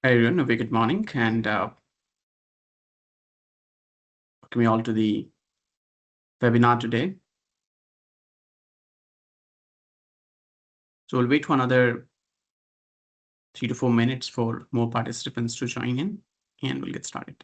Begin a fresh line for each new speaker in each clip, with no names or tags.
Hi everyone, a very good morning and welcome you all to the webinar today. So we'll wait for another 3 to 4 minutes for more participants to join in and we'll get started.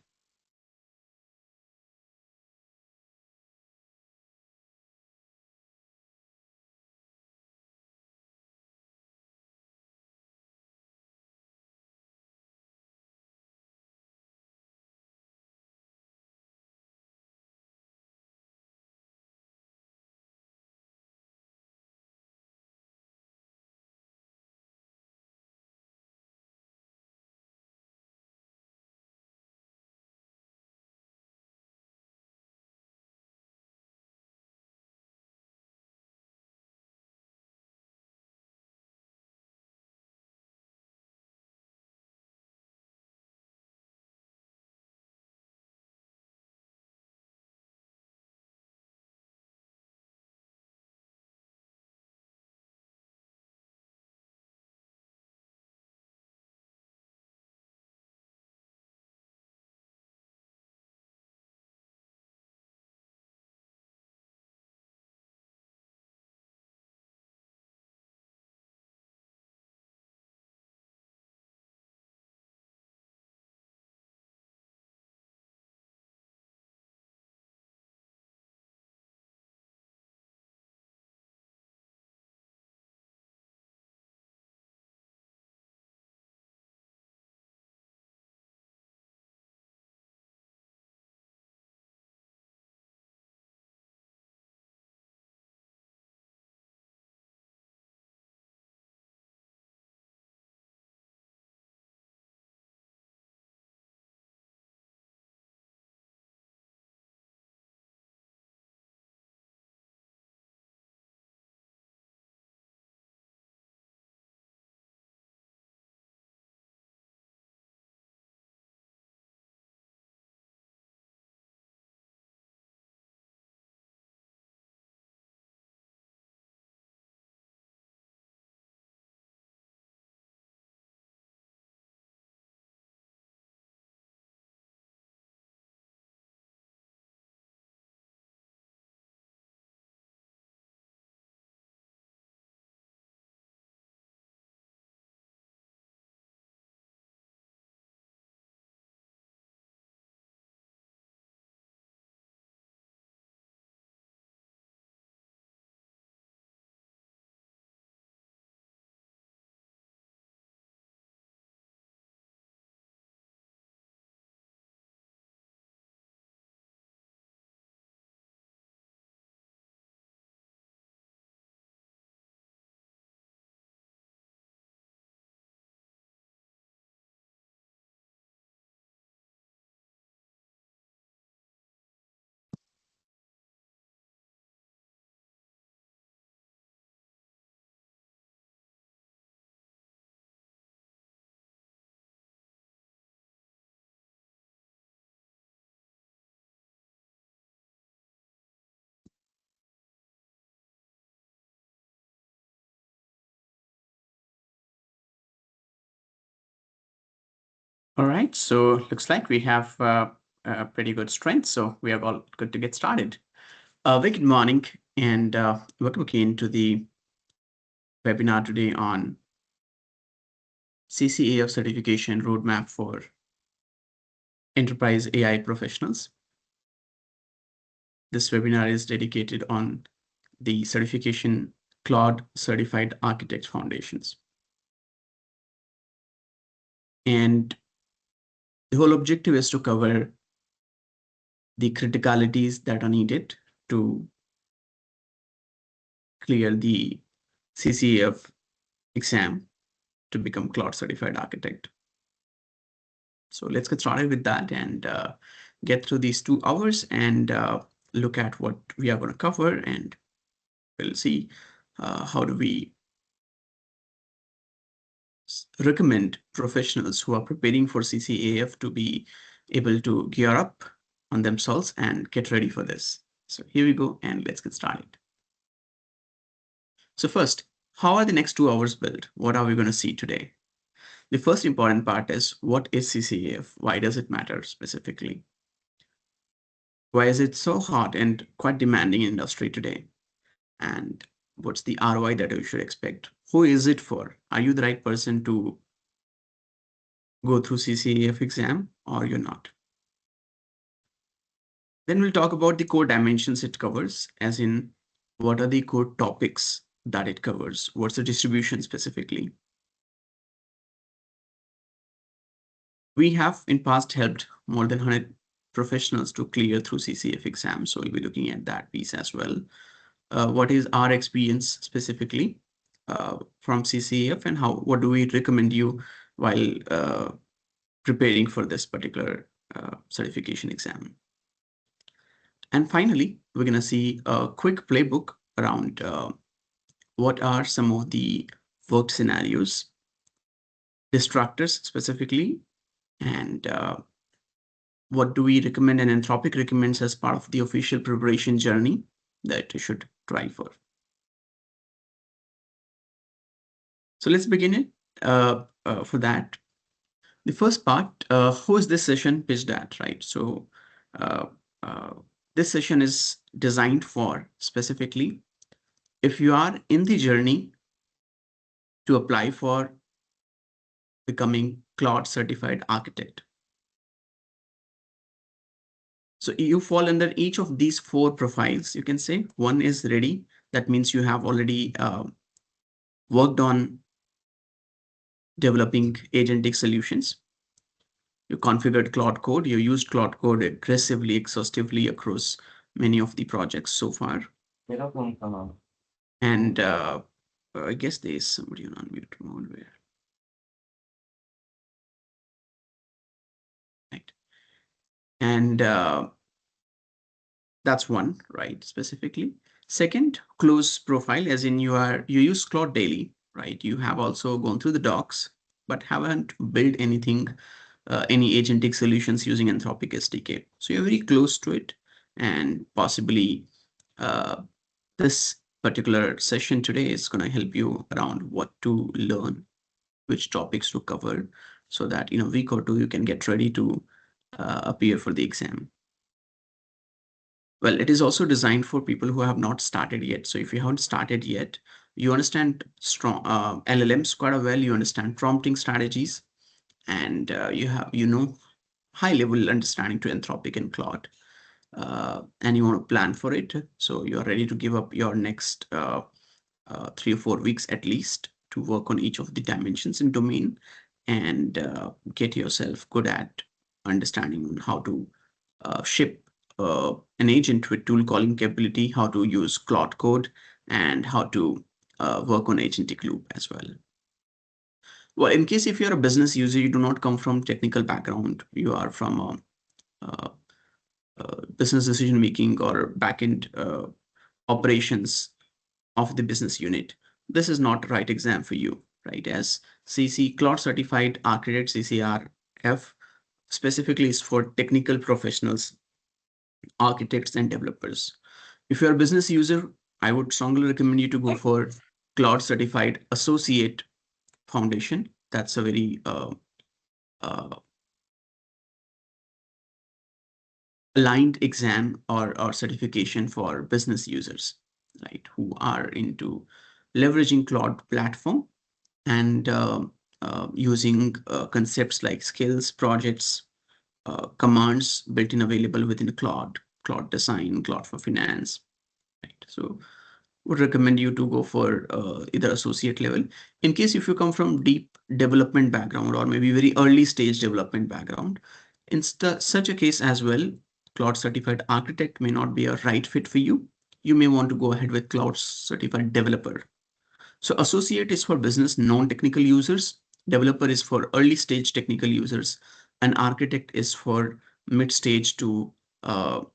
All right, so looks like we have a pretty good strength, so we are all good to get started. Very good morning and welcome again to the webinar today on CCA-F certification roadmap for enterprise AI professionals. This webinar is dedicated on the certification Claude Certified Architect Foundations. And the whole objective is to cover the criticalities that are needed to clear the CCA-F exam to become Claude Certified Architect. So let's get started with that and get through these 2 hours and look at what we are going to cover, and we'll see how do we recommend professionals who are preparing for CCA-F to be able to gear up on themselves and get ready for this. So here we go, and let's get started. So first, how are the next 2 hours built? What are we going to see today? The first important part is, what is CCA-F? Why does it matter specifically? Why is it so hot and quite demanding in industry today? And what's the ROI that you should expect? Who is it for? Are you the right person to go through CCA-F exam, or you're not? Then we'll talk about the core dimensions it covers, as in what are the core topics that it covers? What's the distribution specifically? We have in past helped more than 100 professionals to clear through CCF exams. So we'll be looking at that piece as well. What is our experience specifically from CCF, and what do we recommend you while preparing for this particular certification exam? And finally, we're going to see a quick playbook around what are some of the work scenarios, distractors specifically, and what do we recommend, and Anthropic recommends as part of the official preparation journey that you should try for. So let's begin it. For that, the first part, who is this session pitched at, right? So this session is designed for specifically if you are in the journey to apply for becoming Claude certified architect. So you fall under each of these 4 profiles, you can say. One is ready. That means you have already worked on developing agentic solutions. You configured Claude Code. You used Claude Code aggressively, exhaustively across many of the projects so far. And I guess there's somebody on unmute mode where. Right. And that's one, right, specifically. Second, close profile, as in you use Claude daily, right? You have also gone through the docs, but haven't built anything, any agentic solutions using Anthropic SDK. So you're very close to it, and possibly this particular session today is going to help you around what to learn, which topics to cover, so that in a week or 2 you can get ready to appear for the exam. Well, it is also designed for people who have not started yet. So if you haven't started yet, you understand strong LLMs quite well, you understand prompting strategies, and you know high level understanding to Anthropic and Claude, and you want to plan for it. So you're ready to give up your next 3 or 4 weeks at least to work on each of the dimensions in domain, and get yourself good at understanding how to ship an agent with tool calling capability, how to use Claude Code, and how to work on agentic loop as well. Well, in case if you're a business user, you do not come from technical background, you are from a business decision making or backend operations of the business unit, this is not the right exam for you, right? As Claude certified architect, CCA-F specifically is for technical professionals, architects and developers. If you're a business user, I would strongly recommend you to go for Claude certified associate foundation. That's a very aligned exam or certification for business users, right, who are into leveraging Claude platform and using concepts like skills, projects, commands built in available within Claude, Claude Design, Claude for Finance, right? So would recommend you to go for either associate level. In case if you come from deep development background or maybe very early stage development background, in such a case as well, Claude certified architect may not be a right fit for you. You may want to go ahead with Claude certified developer. So associate is for business non-technical users, developer is for early stage technical users, and architect is for mid-stage to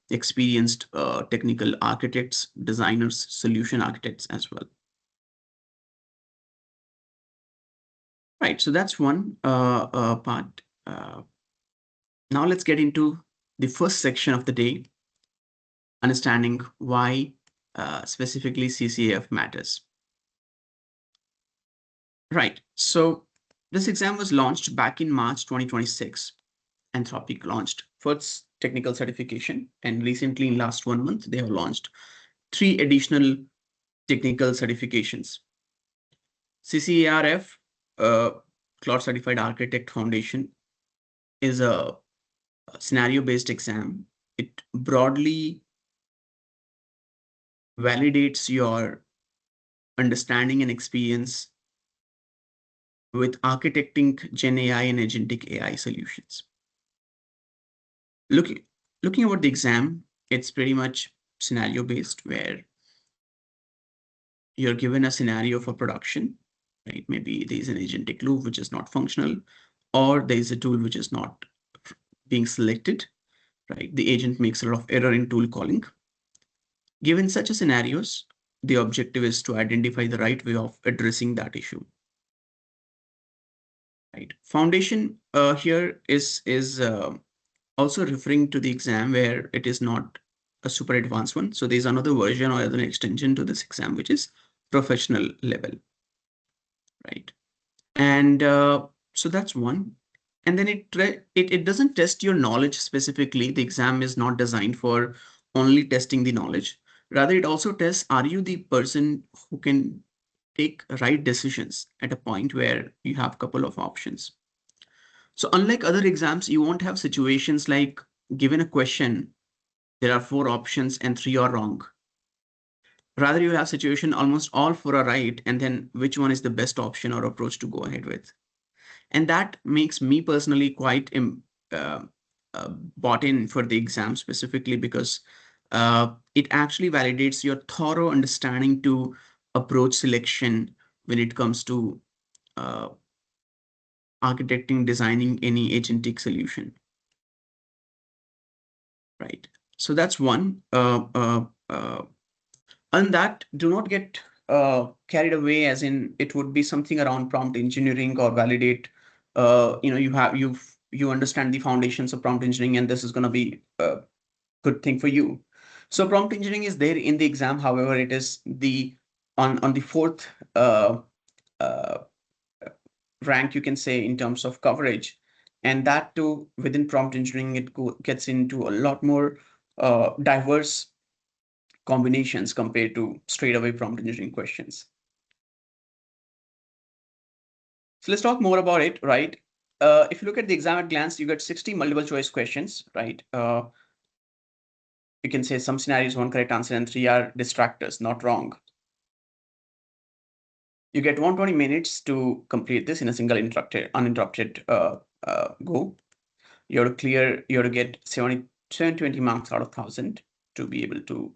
experienced technical architects, designers, solution architects as well. Right, so that's one part. Now let's get into the first section of the day, understanding why specifically CCA-F matters. Right, so This exam was launched back in March 2026. Anthropic launched first technical certification, and recently in last 1 month, they have launched 3 additional technical certifications. CCA-F, Cloud Certified Architect Foundation, is a scenario-based exam. It broadly validates your understanding and experience with architecting Gen AI and agentic AI solutions. Looking about the exam, it's pretty much scenario-based, where you're given a scenario for production, right? Maybe there's an agentic loop which is not functional, or there's a tool which is not being selected, right? The agent makes a lot of error in tool calling. Given such a scenarios, the objective is to identify the right way of addressing that issue. Right. Foundation here is also referring to the exam where it is not a super advanced one. So there's another version or an extension to this exam, which is professional level, right? And so that's one. And then it doesn't test your knowledge specifically. The exam is not designed for only testing the knowledge. Rather, it also tests, are you the person who can take right decisions at a point where you have a couple of options. So unlike other exams, you won't have situations like, given a question, there are 4 options and 3 are wrong. Rather, you have situation almost all 4 are right, and then which one is the best option or approach to go ahead with. And that makes me personally quite uh, bought in for the exam, specifically because it actually validates your thorough understanding to approach selection when it comes to uh, architecting, designing any agentic solution, right? So that's one. And that, do not get carried away, as in it would be something around prompt engineering or validate. You understand the foundations of prompt engineering, and this is going to be a good thing for you. So prompt engineering is there in the exam. However, it is the on the fourth uh, rank, you can say, in terms of coverage. And that too, within prompt engineering, it gets into a lot more diverse combinations compared to straight away prompt engineering questions. So let's talk more about it, right? If you look at the exam at glance, you get 60 multiple choice questions, right? You can say some scenarios, 1 correct answer and 3 are distractors, not wrong. You get 120 minutes to complete this in a single uninterrupted go. You have to get 720 marks out of 1,000 to be able to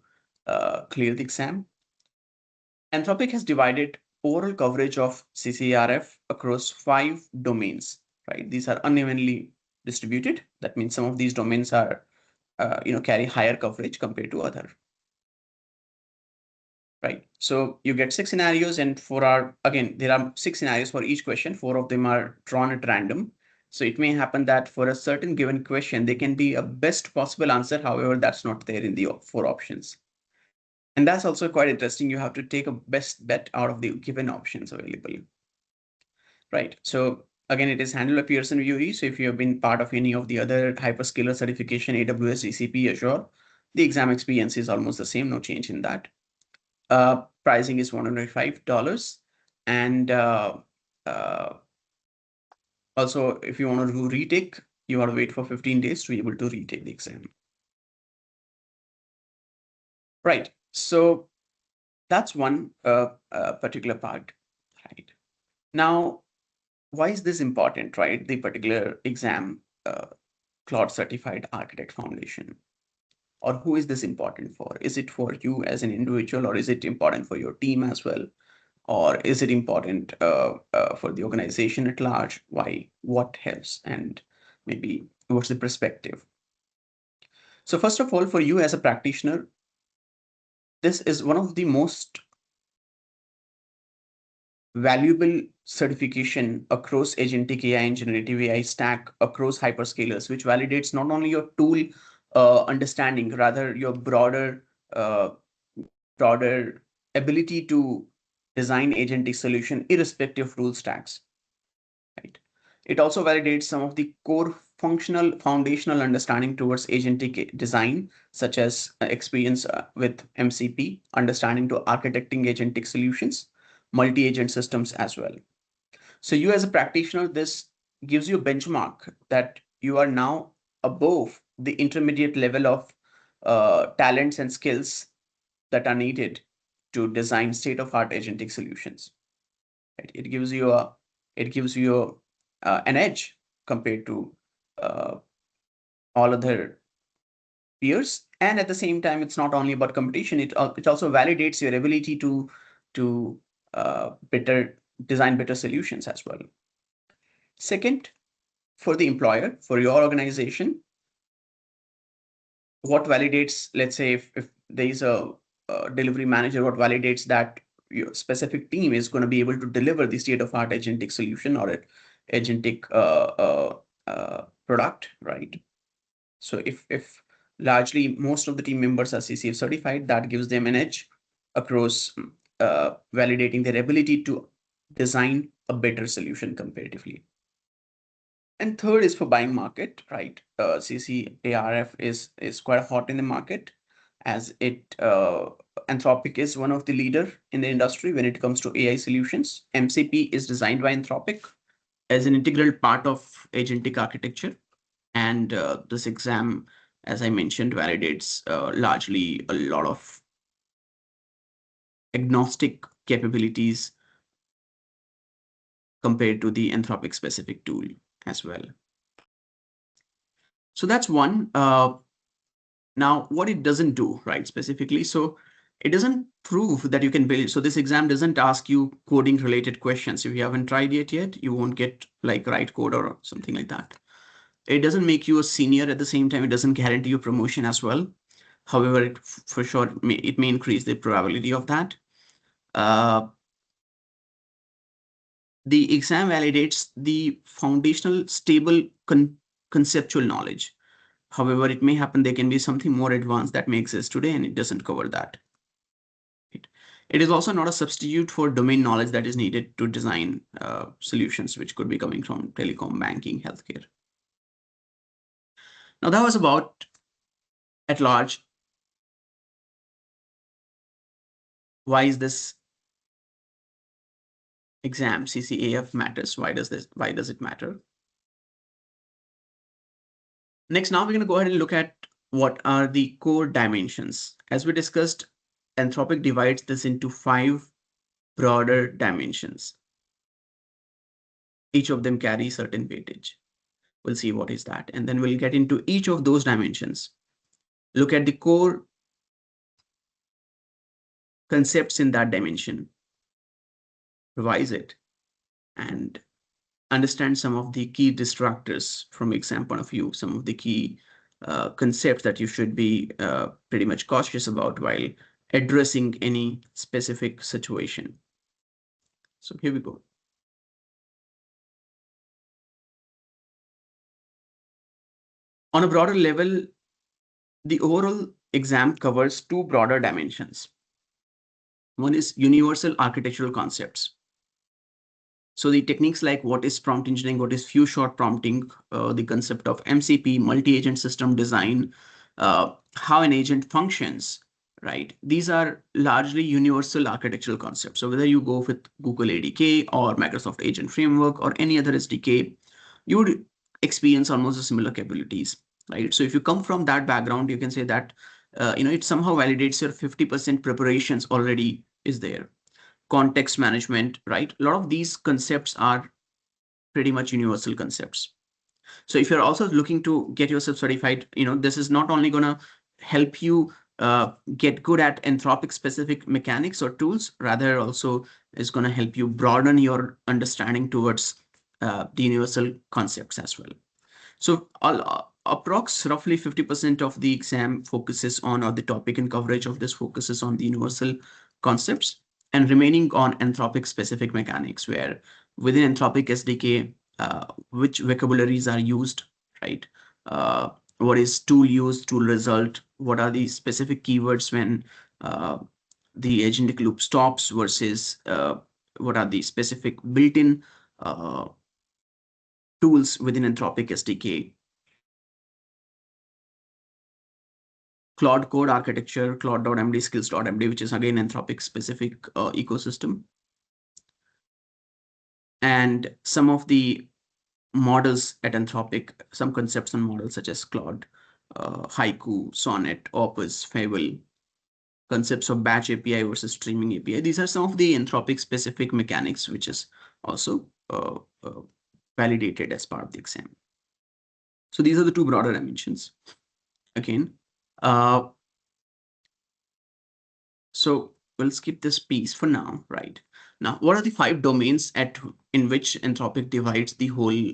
clear the exam. Anthropic has divided overall coverage of CCA-F across 5 domains, right? These are unevenly distributed. That means some of these domains are, carry higher coverage compared to other, right? So you get 6 scenarios, and there are 6 scenarios for each question. 4 of them are drawn at random. So it may happen that for a certain given question, there can be a best possible answer. However, that's not there in the 4 options. And that's also quite interesting. You have to take a best bet out of the given options available. Right. So again, it is handled by Pearson VUE. So if you have been part of any of the other hyperscaler certification, AWS, GCP, Azure, the exam experience is almost the same. No change in that. Pricing is $105. And also, if you want to do retake, you want to wait for 15 days to be able to retake the exam. Right. So that's one particular part. Right. Now, why is this important, right? The particular exam, Claude Certified Architect Foundation, or who is this important for? Is it for you as an individual, or is it important for your team as well? Or is it important for the organization at large? Why? What helps? And maybe what's the perspective? So first of all, for you as a practitioner, this is one of the most valuable certification across agentic AI and generative AI stack across hyperscalers, which validates not only your tool understanding, rather your broader ability to design agentic solution irrespective of rule stacks. right? It also validates some of the core functional foundational understanding towards agentic design, such as experience with MCP, understanding to architecting agentic solutions, multi-agent systems as well. So you as a practitioner, this gives you a benchmark that you are now above the intermediate level of talents and skills that are needed to design state-of-art agentic solutions. Right? It gives you an edge compared to uh, all other peers, and at the same time, it's not only about competition. It also validates your ability to better design better solutions as well. Second, for the employer, for your organization, what validates, let's say, if there is a delivery manager, what validates that your specific team is going to be able to deliver the state of art agentic solution or an agentic product, right? So if largely most of the team members are CCA certified, that gives them an edge across validating their ability to design a better solution comparatively. And third is for buying market, right? CCA-F is quite hot in the market, as Anthropic is one of the leader in the industry when it comes to AI solutions. MCP is designed by Anthropic as an integral part of agentic architecture, and this exam, as I mentioned, validates largely a lot of agnostic capabilities compared to the Anthropic specific tool as well. So that's one. Now, what it doesn't do, right, specifically, so it doesn't prove that you can build. So this exam doesn't ask you coding related questions. If you haven't tried it yet, you won't get like write code or something like that. It doesn't make you a senior. At the same time, it doesn't guarantee you promotion as well. However, for sure, it may increase the probability of that. The exam validates the foundational stable conceptual knowledge. However, it may happen there can be something more advanced that may exist today, and it doesn't cover that. It is also not a substitute for domain knowledge that is needed to design solutions, which could be coming from telecom, banking, healthcare. Now, that was about at large. Why is this exam CCA-F matters? Why does it matter? Next, now we're going to go ahead and look at what are the core dimensions. As we discussed, Anthropic divides this into 5 broader dimensions. Each of them carries certain weightage. We'll see what is that. And then we'll get into each of those dimensions. Look at the core concepts in that dimension, revise it, and understand some of the key distractors from exam point of view, some of the key concepts that you should be pretty much cautious about while addressing any specific situation. So here we go. On a broader level, the overall exam covers 2 broader dimensions. One is universal architectural concepts. So the techniques like what is prompt engineering, what is few shot prompting, the concept of MCP, multi-agent system design, how an agent functions, right? These are largely universal architectural concepts. So whether you go with Google ADK or Microsoft Agent Framework or any other SDK, you would experience almost the similar capabilities, right? So if you come from that background, you can say that, it somehow validates your 50% preparations already is there. Context management, right? A lot of these concepts are pretty much universal concepts. So if you're also looking to get yourself certified, this is not only going to help you get good at Anthropic specific mechanics or tools, rather also is going to help you broaden your understanding towards the universal concepts as well. So approx roughly 50% of the exam focuses on, or the topic and coverage of this focuses on the universal concepts, and remaining on Anthropic specific mechanics, where within Anthropic SDK, which vocabularies are used, right? What is tool use, tool result? What are the specific keywords when the agentic loop stops versus what are the specific built-in tools within Anthropic SDK. Claude Code Architecture, Claude.md, Skills.md, which is again Anthropic specific ecosystem. And some of the models at Anthropic, some concepts and models such as Claude, Haiku, Sonnet, Opus, Fable, concepts of batch API versus streaming API. These are some of the Anthropic specific mechanics, which is also validated as part of the exam. So these are the two broader dimensions. Again, so we'll skip this piece for now, right? Now, what are the 5 domains in which Anthropic divides the whole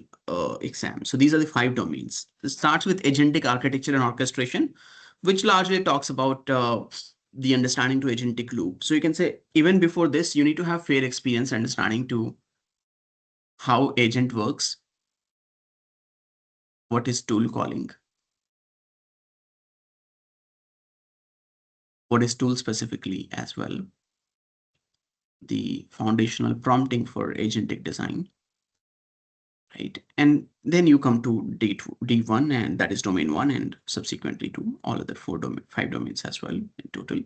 exam? So these are the 5 domains. It starts with agentic architecture and orchestration, which largely talks about the understanding to agentic loop. So you can say even before this, you need to have fair experience understanding to how agent works, what is tool calling, what is tool specifically as well, the foundational prompting for agentic design, right? And then you come to D1, and that is domain 1, and subsequently to all other 5 domains as well in total.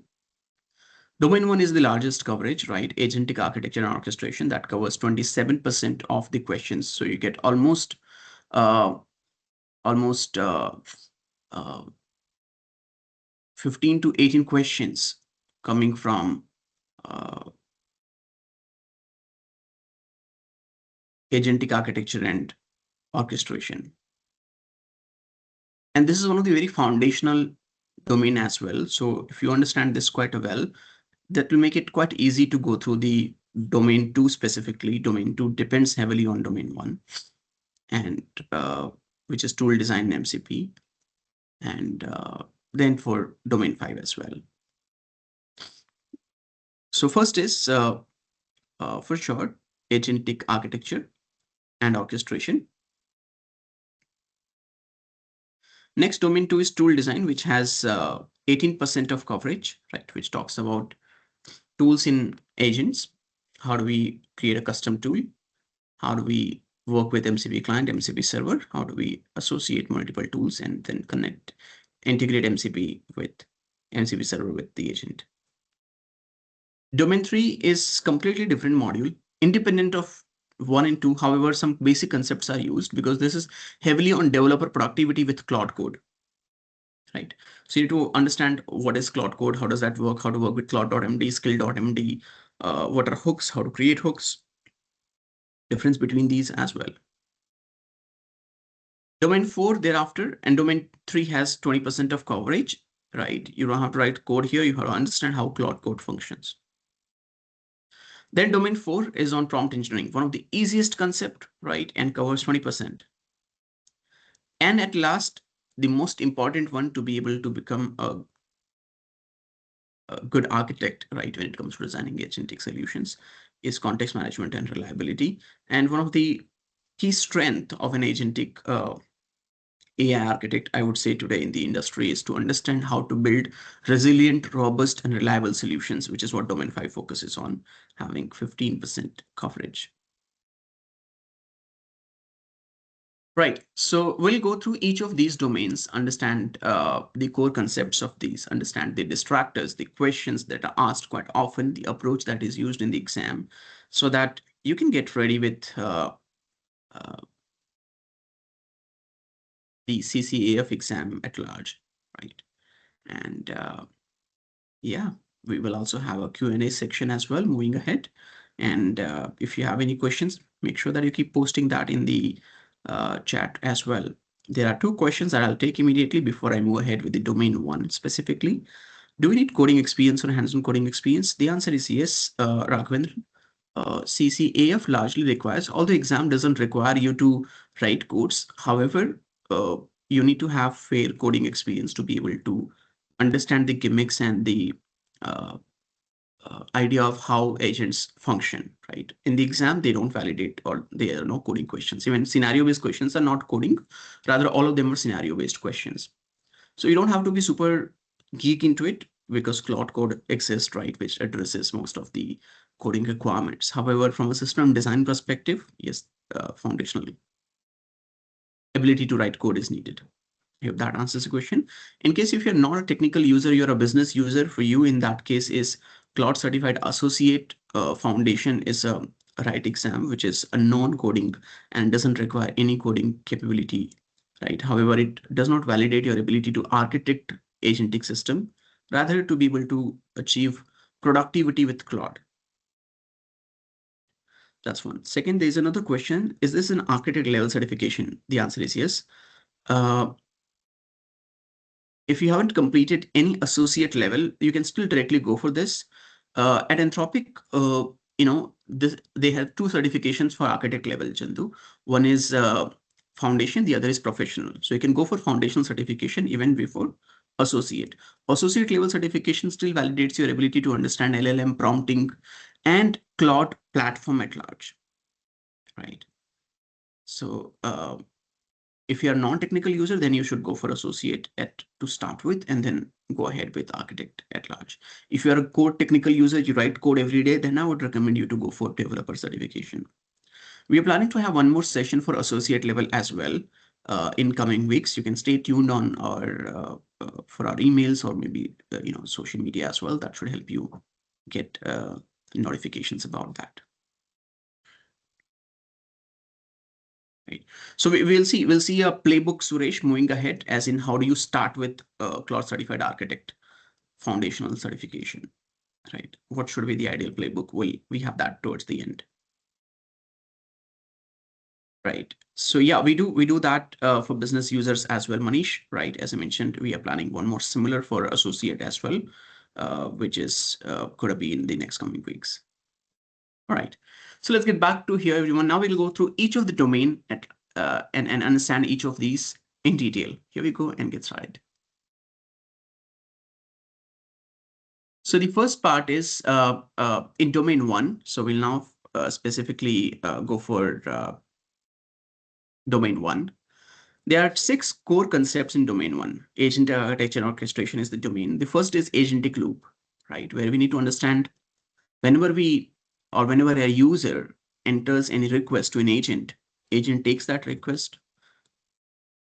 Domain 1 is the largest coverage, right? Agentic architecture and orchestration, that covers 27% of the questions. So you get almost 15 to 18 questions coming from agentic architecture and orchestration. And this is one of the very foundational domain as well. So if you understand this quite well, that will make it quite easy to go through the domain 2 specifically. Domain 2 depends heavily on domain 1, and which is tool design and MCP, and then for domain 5 as well. So first is for sure agentic architecture and orchestration. Next, domain 2 is tool design, which has 18% of coverage, right? Which talks about tools in agents. How do we create a custom tool? How do we work with MCP client, MCP server? How do we associate multiple tools and then integrate MCP server with the agent? Domain 3 is completely different module, independent of 1 and 2. However, some basic concepts are used because this is heavily on developer productivity with Claude Code, right? So you need to understand what is Claude Code, how does that work, how to work with Claude.md, Skill.md, what are hooks, how to create hooks, difference between these as well. Domain 4 thereafter, and domain 3 has 20% of coverage, right? You don't have to write code here. You have to understand how Claude Code functions. Then domain 4 is on prompt engineering, one of the easiest concept, right? And covers 20%. And at last, the most important one to be able to become a good architect, right? When it comes to designing agentic solutions is context management and reliability. And one of the key strength of an agentic AI architect, I would say today in the industry, is to understand how to build resilient, robust, and reliable solutions, which is what domain 5 focuses on, having 15% coverage. Right. So we'll go through each of these domains, understand the core concepts of these, understand the distractors, the questions that are asked quite often, the approach that is used in the exam, so that you can get ready with the CCA-F exam at large, right? And yeah, we will also have a Q&A section as well moving ahead. And if you have any questions, make sure that you keep posting that in the chat as well. There are 2 questions that I'll take immediately before I move ahead with the domain 1 specifically. Do we need coding experience or hands-on coding experience? The answer is yes, Raghavendra. CCA-F largely requires, although exam doesn't require you to write codes. However, you need to have fair coding experience to be able to understand the gimmicks and the idea of how agents function, right? In the exam, they don't validate, or there are no coding questions. Even scenario-based questions are not coding. Rather, all of them are scenario-based questions. So you don't have to be super geek into it because Claude Code exists, right, which addresses most of the coding requirements. However, from a system design perspective, yes, foundational ability to write code is needed. I hope that answers the question. In case if you're not a technical user, you're a business user, for you in that case is Claude Certified Associate Foundation is a right exam, which is a non-coding and doesn't require any coding capability, right? However, it does not validate your ability to architect agentic system, rather to be able to achieve productivity with Claude. That's one. Second, there's another question. Is this an architect level certification? The answer is yes. If you haven't completed any associate level, you can still directly go for this. At Anthropic, they have two certifications for architect level, Chandu. One is foundation, the other is professional. So you can go for foundational certification even before associate. Associate level certification still validates your ability to understand LLM prompting and Claude platform at large, right? So if you are non-technical user, then you should go for associate to start with, and then go ahead with architect at large. If you are a core technical user, you write code every day, then I would recommend you to go for developer certification. We are planning to have one more session for associate level as well in coming weeks. You can stay tuned on our for our emails or maybe social media as well. That should help you get notifications about that. Right. So we'll see a playbook, Suresh, moving ahead, as in how do you start with Claude Certified Architect foundational certification, right? What should be the ideal playbook? We have that towards the end. Right. So yeah, we do that for business users as well, Manish, right? As I mentioned, we are planning one more similar for associate as well, which is could be in the next coming weeks. All right. So let's get back to here, everyone. Now we'll go through each of the domain and understand each of these in detail. Here we go and get started. So the first part is in domain one. So we'll now specifically go for domain one. There are 6 core concepts in domain one. Agent architecture and orchestration is the domain. The first is agentic loop, right? Where we need to understand whenever a user enters any request to an agent takes that request,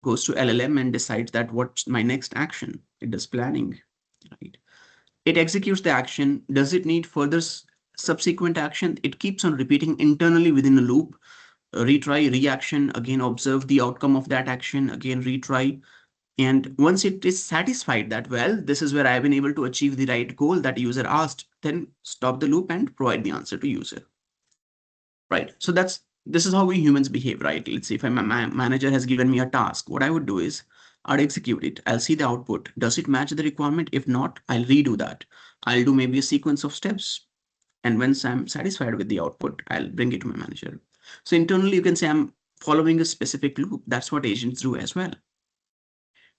goes to LLM and decides that what's my next action. It does planning, right? It executes the action. Does it need further subsequent action? It keeps on repeating internally within a loop. Retry, reaction, again observe the outcome of that action, again retry. And once it is satisfied that, well, this is where I've been able to achieve the right goal that user asked, then stop the loop and provide the answer to user. Right. So this is how we humans behave, right? Let's say if my manager has given me a task, what I would do is I'd execute it. I'll see the output. Does it match the requirement? If not, I'll redo that. I'll do maybe a sequence of steps. And once I'm satisfied with the output, I'll bring it to my manager. So internally, you can say I'm following a specific loop. That's what agents do as well.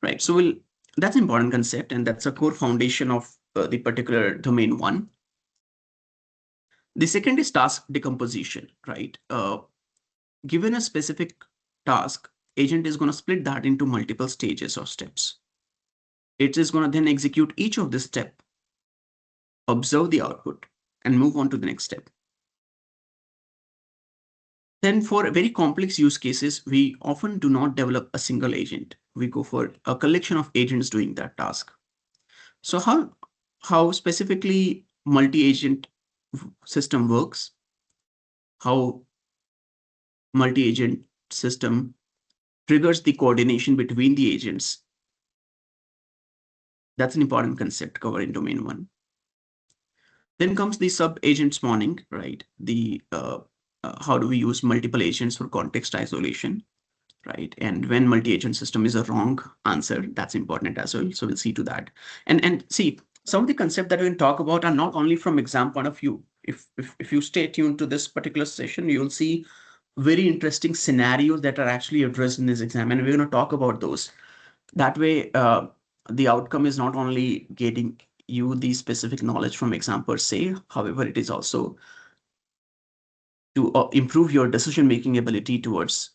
Right. So that's an important concept, and that's a core foundation of the particular domain one. The second is task decomposition, right? Given a specific task, agent is going to split that into multiple stages or steps. It is going to then execute each of the step, observe the output, and move on to the next step. Then for very complex use cases, we often do not develop a single agent. We go for a collection of agents doing that task. So how specifically multi-agent system works, how multi-agent system triggers the coordination between the agents. That's an important concept covered in domain one. Then comes the sub-agent spawning, right? The how do we use multiple agents for context isolation, right? And when multi-agent system is a wrong answer, that's important as well. So we'll see to that. And see, some of the concepts that we can talk about are not only from exam point of view. If you stay tuned to this particular session, you'll see very interesting scenarios that are actually addressed in this exam, and we're going to talk about those. That way, the outcome is not only getting you the specific knowledge from exam per se, however, it is also to improve your decision-making ability towards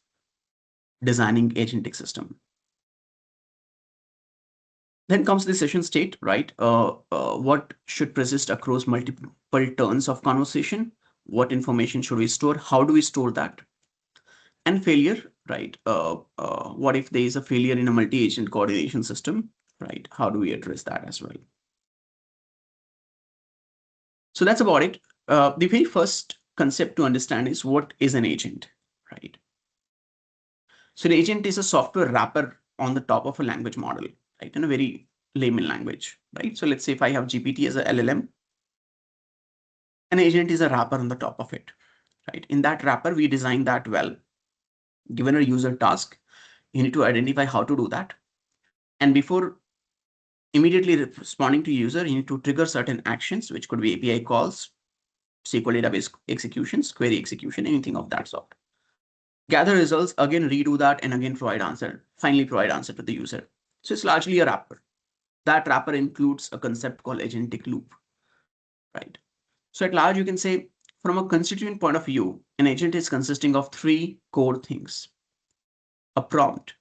designing agentic system. Then comes the session state, right? What should persist across multiple turns of conversation? What information should we store? How do we store that? And failure, right? What if there is a failure in a multi-agent coordination system, right? How do we address that as well? So that's about it. The very first concept to understand is what is an agent, right? So an agent is a software wrapper on the top of a language model, right? In a very layman language, right? So let's say if I have GPT as a LLM, an agent is a wrapper on the top of it, right? In that wrapper, we design that well. Given a user task, you need to identify how to do that. And before immediately responding to user, you need to trigger certain actions, which could be API calls, SQL database executions, query execution, anything of that sort. Gather results, again redo that, and again finally provide answer to the user. So it's largely a wrapper. That wrapper includes a concept called agentic loop, right? So at large, you can say from a constituent point of view, an agent is consisting of three core things. A prompt,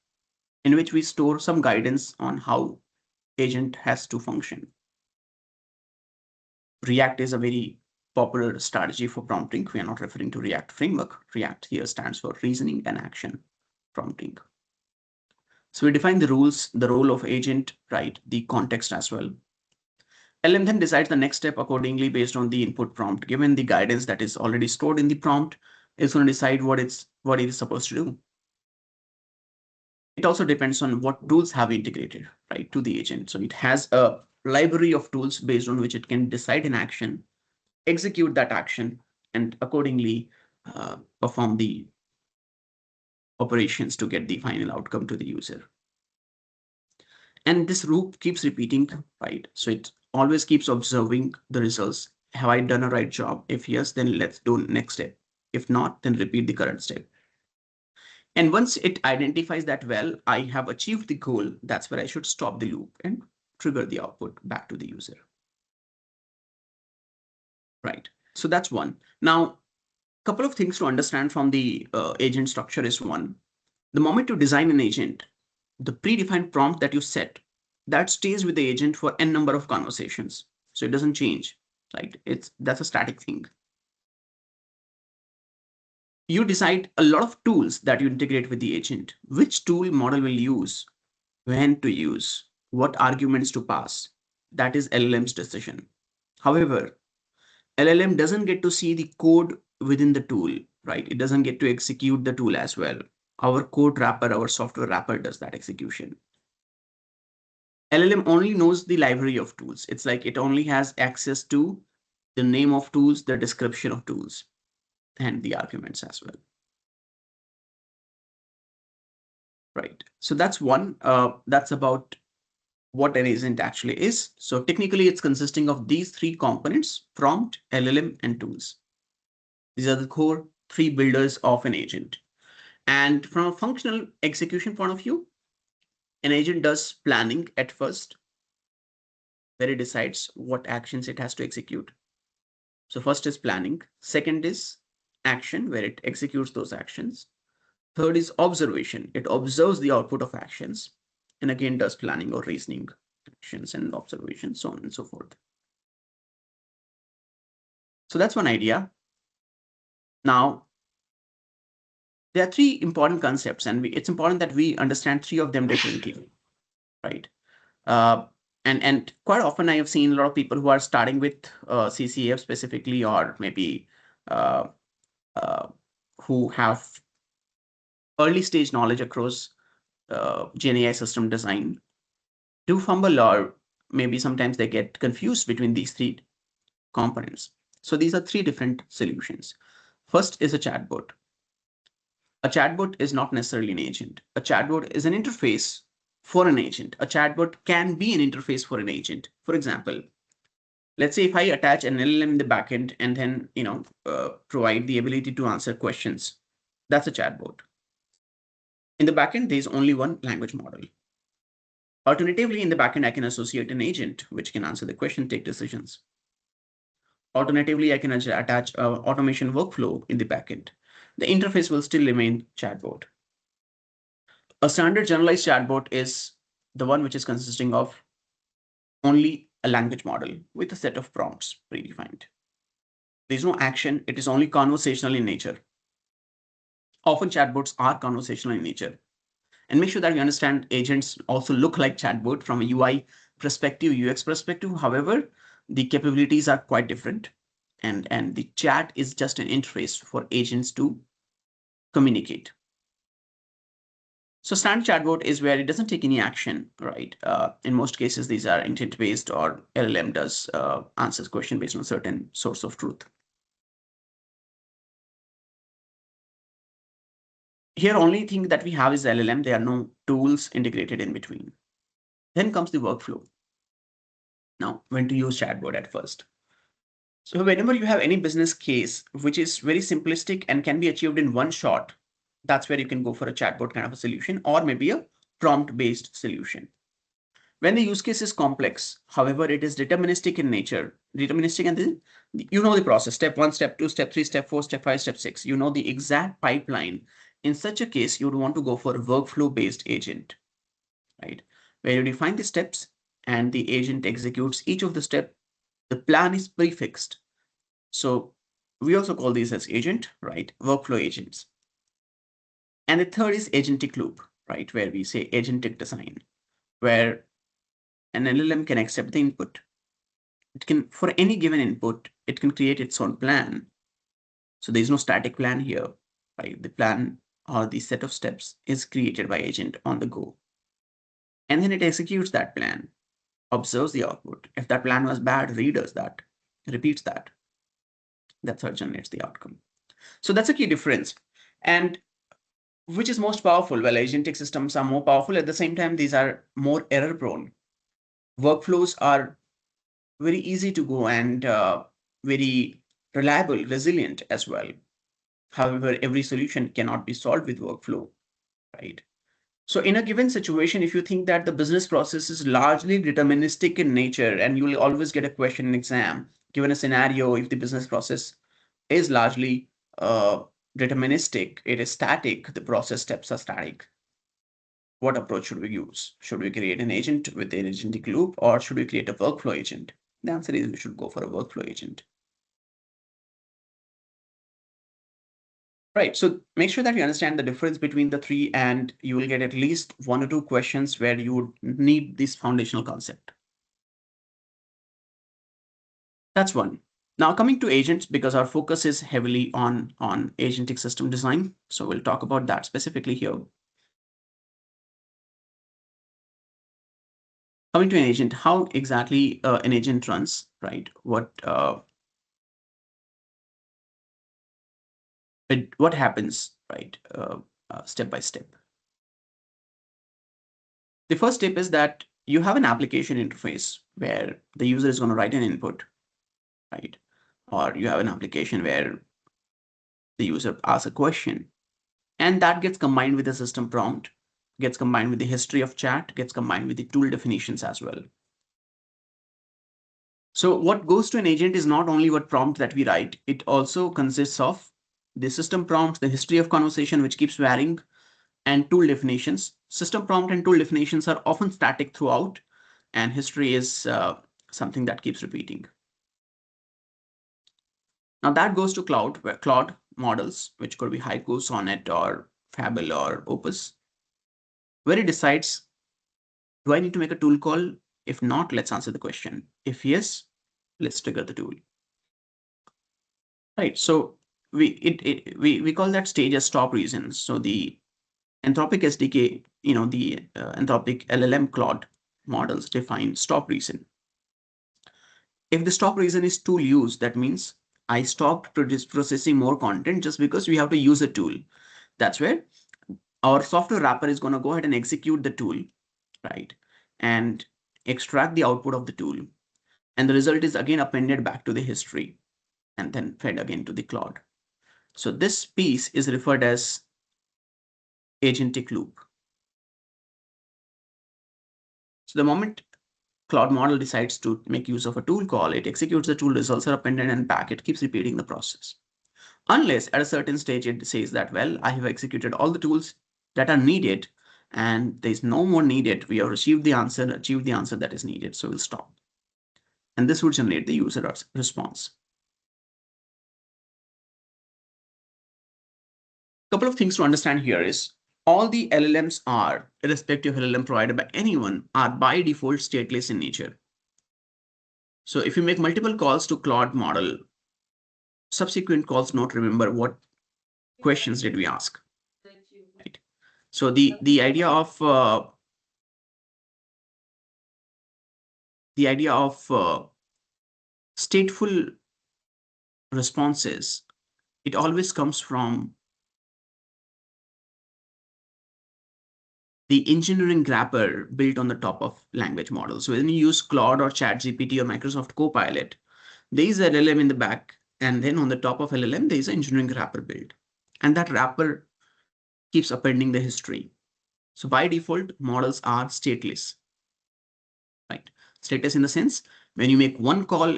in which we store some guidance on how agent has to function. React is a very popular strategy for prompting. We are not referring to React framework. React here stands for reasoning and action prompting. So we define the rules, the role of agent, right? The context as well. LM then decides the next step accordingly based on the input prompt. Given the guidance that is already stored in the prompt, it's going to decide what it is supposed to do. It also depends on what tools have integrated, right, to the agent. So it has a library of tools based on which it can decide an action, execute that action, and accordingly perform the operations to get the final outcome to the user. And this loop keeps repeating, right? So it always keeps observing the results. Have I done a right job? If yes, then let's do next step. If not, then repeat the current step. And once it identifies that, well, I have achieved the goal, that's where I should stop the loop and trigger the output back to the user. Right. So that's one. Now, a couple of things to understand from the agent structure is one. The moment you design an agent, the predefined prompt that you set, that stays with the agent for n number of conversations. So it doesn't change, right? That's a static thing. You decide a lot of tools that you integrate with the agent. Which tool model will use, when to use, what arguments to pass. That is LLM's decision. However, LLM doesn't get to see the code within the tool, right? It doesn't get to execute the tool as well. Our code wrapper, our software wrapper does that execution. LLM only knows the library of tools. It's like it only has access to the name of tools, the description of tools, and the arguments as well. Right. So that's one. That's about what an agent actually is. So technically, it's consisting of these three components: prompt, LLM, and tools. These are the core three builders of an agent. And from a functional execution point of view, an agent does planning at first, where it decides what actions it has to execute. So first is planning. Second is action, where it executes those actions. Third is observation. It observes the output of actions and again does planning or reasoning actions and observation, so on and so forth. So that's one idea. Now, there are three important concepts, and it's important that we understand three of them differently, right? And quite often I have seen a lot of people who are starting with CCA-F specifically, or maybe who have early stage knowledge across GenAI system design, do fumble, or maybe sometimes they get confused between these three components. So these are three different solutions. First is a chatbot. A chatbot is not necessarily an agent. A chatbot is an interface for an agent. A chatbot can be an interface for an agent. For example, let's say if I attach an LLM in the backend and then provide the ability to answer questions, that's a chatbot. In the backend, there's only one language model. Alternatively, in the backend, I can associate an agent which can answer the question, take decisions. Alternatively, I can attach an automation workflow in the backend. The interface will still remain chatbot. A standard generalized chatbot is the one which is consisting of only a language model with a set of prompts predefined. There's no action. It is only conversational in nature. Often chatbots are conversational in nature. And make sure that you understand agents also look like chatbot from a UI perspective, UX perspective. However, the capabilities are quite different. And the chat is just an interface for agents to communicate. So standard chatbot is where it doesn't take any action, right? In most cases, these are intent-based, or LLM does answers question based on certain source of truth. Here, only thing that we have is LLM. There are no tools integrated in between. Then comes the workflow. Now, when to use chatbot at first. So whenever you have any business case, which is very simplistic and can be achieved in one shot, that's where you can go for a chatbot kind of a solution, or maybe a prompt-based solution. When the use case is complex, however, it is deterministic in nature. Deterministic, and then you know the process: step 1, step 2, step 3, step 4, step 5, step 6. You know the exact pipeline. In such a case, you would want to go for a workflow-based agent, right? Where you define the steps and the agent executes each of the steps. The plan is prefixed. So we also call these as agent, right? Workflow agents. And the third is agentic loop, right? Where we say agentic design, where an LLM can accept the input. It can, for any given input, it can create its own plan. So there's no static plan here, right? The plan or the set of steps is created by agent on the go. And then it executes that plan, observes the output. If that plan was bad, redoes that, repeats that. That's how it generates the outcome. So that's a key difference. And which is most powerful? Well, agentic systems are more powerful. At the same time, these are more error prone. Workflows are very easy to go and very reliable, resilient as well. However, every solution cannot be solved with workflow, right? So in a given situation, if you think that the business process is largely deterministic in nature, and you will always get a question in exam, given a scenario, if the business process is largely deterministic, it is static, the process steps are static. What approach should we use? Should we create an agent with an agentic loop, or should we create a workflow agent? The answer is we should go for a workflow agent. Right. So make sure that you understand the difference between the three, and you will get at least 1 or 2 questions where you would need this foundational concept. That's one. Now coming to agents, because our focus is heavily on agentic system design. So we'll talk about that specifically here. Coming to an agent, how exactly an agent runs, right? What happens, right? Step by step. The first step is that you have an application interface where the user is going to write an input, right? Or you have an application where the user asks a question, and that gets combined with the system prompt, gets combined with the history of chat, gets combined with the tool definitions as well. So what goes to an agent is not only what prompt that we write, it also consists of the system prompts, the history of conversation, which keeps varying, and tool definitions. System prompt and tool definitions are often static throughout, and history is something that keeps repeating. Now that goes to Claude, where Claude models, which could be Haiku, Sonnet, or Fable, or Opus, where it decides, do I need to make a tool call? If not, let's answer the question. If yes, let's trigger the tool. Right. So we call that stage as stop reasons. So the Anthropic SDK, the Anthropic LLM Claude models define stop reason. If the stop reason is tool use, that means I stopped processing more content just because we have to use a tool. That's where our software wrapper is going to go ahead and execute the tool, right? And extract the output of the tool. And the result is again appended back to the history and then fed again to the Claude. So this piece is referred as agentic loop. So the moment Claude model decides to make use of a tool call, it executes the tool, results are appended and back. It keeps repeating the process. Unless at a certain stage it says that, well, I have executed all the tools that are needed and there's no more needed. We have achieved the answer that is needed. So we'll stop. And this would generate the user response. Couple of things to understand here is all the LLMs are, irrespective of LLM provided by anyone, are by default stateless in nature. So if you make multiple calls to Claude model, subsequent calls not remember what questions did we ask. Right. So the idea of stateful responses, it always comes from the engineering wrapper built on the top of language models. So when you use Claude or ChatGPT or Microsoft Copilot, there is a LLM in the back, and then on the top of LLM, there is an engineering wrapper built. And that wrapper keeps appending the history. So by default, models are stateless, right? Stateless in the sense, when you make one call,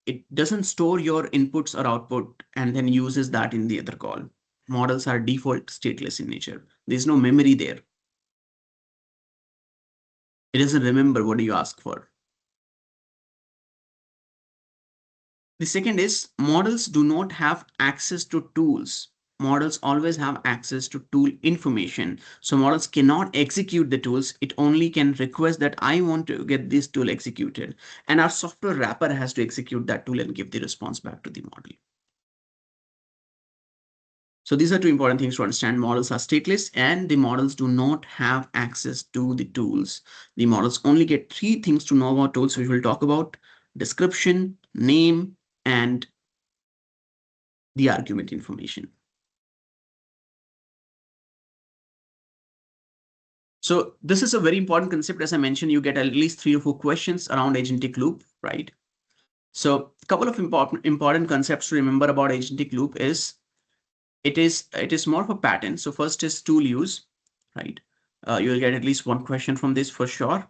it doesn't store your inputs or output and then uses that in the other call. Models are default stateless in nature. There's no memory there. It doesn't remember what you ask for. The second is models do not have access to tools. Models always have access to tool information. So models cannot execute the tools. It only can request that I want to get this tool executed. And our software wrapper has to execute that tool and give the response back to the model. So these are two important things to understand. Models are stateless and the models do not have access to the tools. The models only get three things to know about tools, which we'll talk about: description, name, and the argument information. So this is a very important concept. As I mentioned, you get at least 3 or 4 questions around agentic loop, right? So a couple of important concepts to remember about agentic loop is it is more of a pattern. So first is tool use, right? You will get at least one question from this for sure.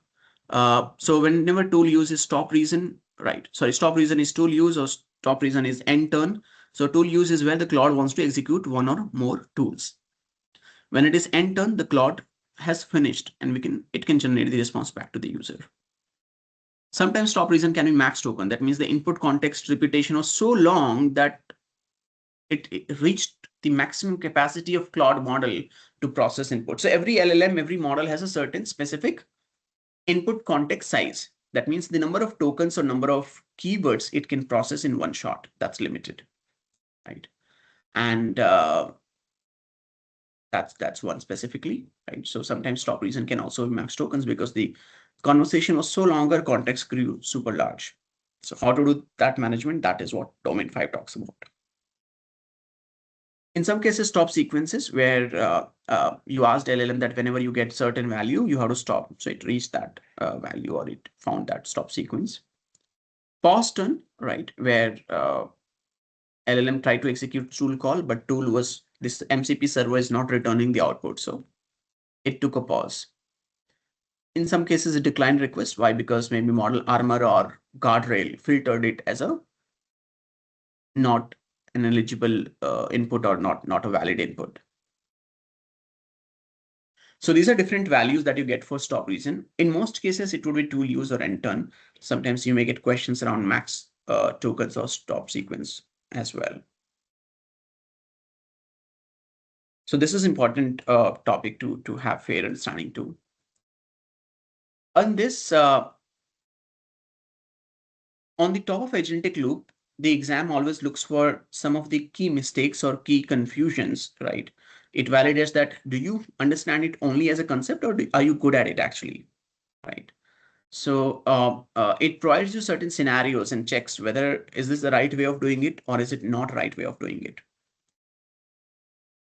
So whenever tool use is stop reason, right? Sorry, stop reason is tool use or stop reason is end turn. So tool use is when the Claude wants to execute one or more tools. When it is end turn, the Claude has finished and it can generate the response back to the user. Sometimes stop reason can be max token. That means the input context repetition was so long that it reached the maximum capacity of Claude model to process input. So every LLM, every model has a certain specific input context size. That means the number of tokens or number of keywords it can process in one shot. That's limited, right? And that's one specifically, right? So sometimes stop reason can also be max tokens because the conversation was so longer, context grew super large. So how to do that management? That is what domain 5 talks about. In some cases, stop sequences where you asked LLM that whenever you get certain value, you have to stop. So it reached that value or it found that stop sequence. Pause turn, right? Where LLM tried to execute tool call, but tool was this MCP server is not returning the output. So it took a pause. In some cases, it declined request. Why? Because maybe model armor or guardrail filtered it as a not an eligible input or not a valid input. So these are different values that you get for stop reason. In most cases, it would be tool use or end turn. Sometimes you may get questions around max tokens or stop sequence as well. So this is important topic to have fair understanding too. On this, on the top of agentic loop, the exam always looks for some of the key mistakes or key confusions, right? It validates that do you understand it only as a concept or are you good at it actually, right? So it provides you certain scenarios and checks whether is this the right way of doing it or is it not right way of doing it.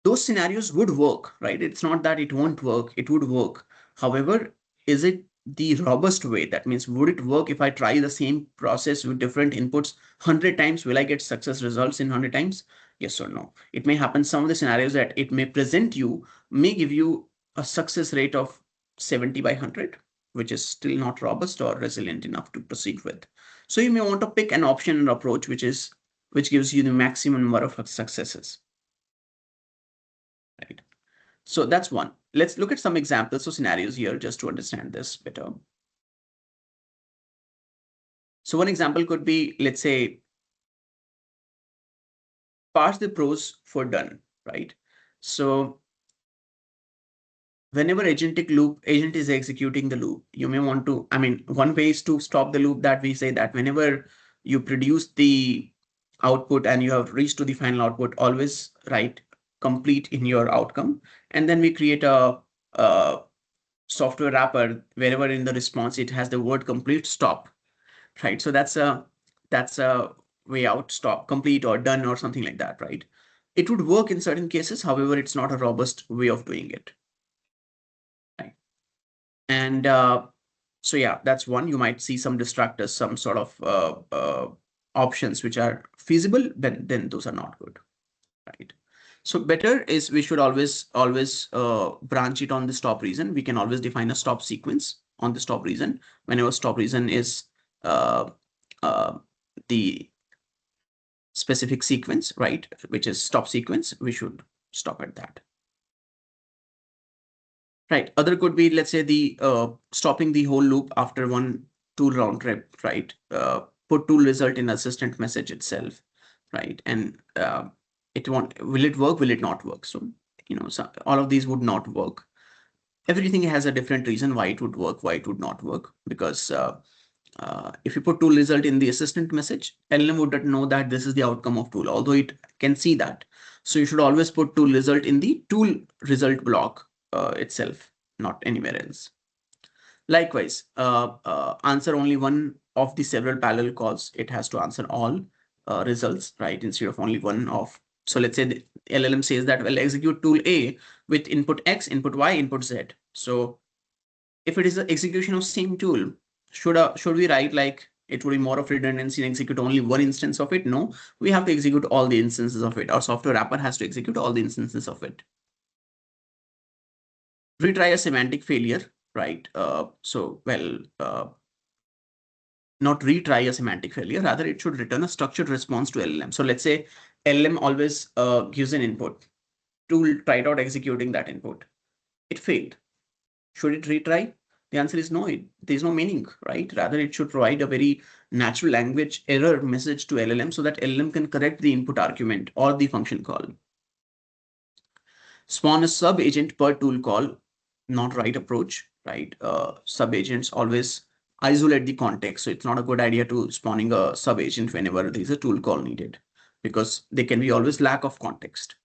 Those scenarios would work, right? It's not that it won't work, it would work. However, is it the robust way? That means, would it work if I try the same process with different inputs 100 times? Will I get success results in 100 times? Yes or no? It may happen. Some of the scenarios that it may present you may give you a success rate of 70 by 100, which is still not robust or resilient enough to proceed with. So you may want to pick an option and approach which gives you the maximum number of successes. Right. So that's one. Let's look at some examples of scenarios here just to understand this better. So one example could be, let's say, parse the pros for done, right? So whenever agent is executing the loop, you may want to, one way is to stop the loop, that we say that whenever you produce the output and you have reached to the final output, always write complete in your outcome. And then we create a software wrapper wherever in the response it has the word complete, stop, right? So that's a way out, stop, complete, or done, or something like that, right? It would work in certain cases, however, it's not a robust way of doing it. Right. And so yeah, that's one. You might see some distractors, some sort of options which are feasible, then those are not good, right? So better is we should always branch it on the stop reason. We can always define a stop sequence on the stop reason. Whenever stop reason is uh, uh, the specific sequence, right, which is stop sequence, we should stop at that. Right. Other could be, let's say, the stopping the whole loop after one tool round trip, right? Put tool result in assistant message itself, right? And it won't, will it work? Will it not work? So, so all of these would not work. Everything has a different reason why it would work, why it would not work. Because if you put tool result in the assistant message, LLM would know that this is the outcome of tool, although it can see that. So you should always put tool result in the tool result block itself, not anywhere else. Likewise, answer only one of the several parallel calls. It has to answer all results, right? Instead of only one of. So let's say the LLM says that, well, execute tool A with input X, input Y, input Z. So if it is the execution of same tool, should we write like it would be more of redundancy and execute only one instance of it? No, we have to execute all the instances of it. Our software wrapper has to execute all the instances of it. Retry a semantic failure, right? Not retry a semantic failure, rather it should return a structured response to LLM. So let's say LLM always gives an input. Tool tried out executing that input. It failed. Should it retry? The answer is no, there's no meaning, right? Rather, it should provide a very natural language error message to LLM so that LLM can correct the input argument or the function call. Spawn a sub agent per tool call, not right approach, right? Sub agents always isolate the context. So it's not a good idea to spawning a sub agent whenever there's a tool call needed, because they can be always lack of context.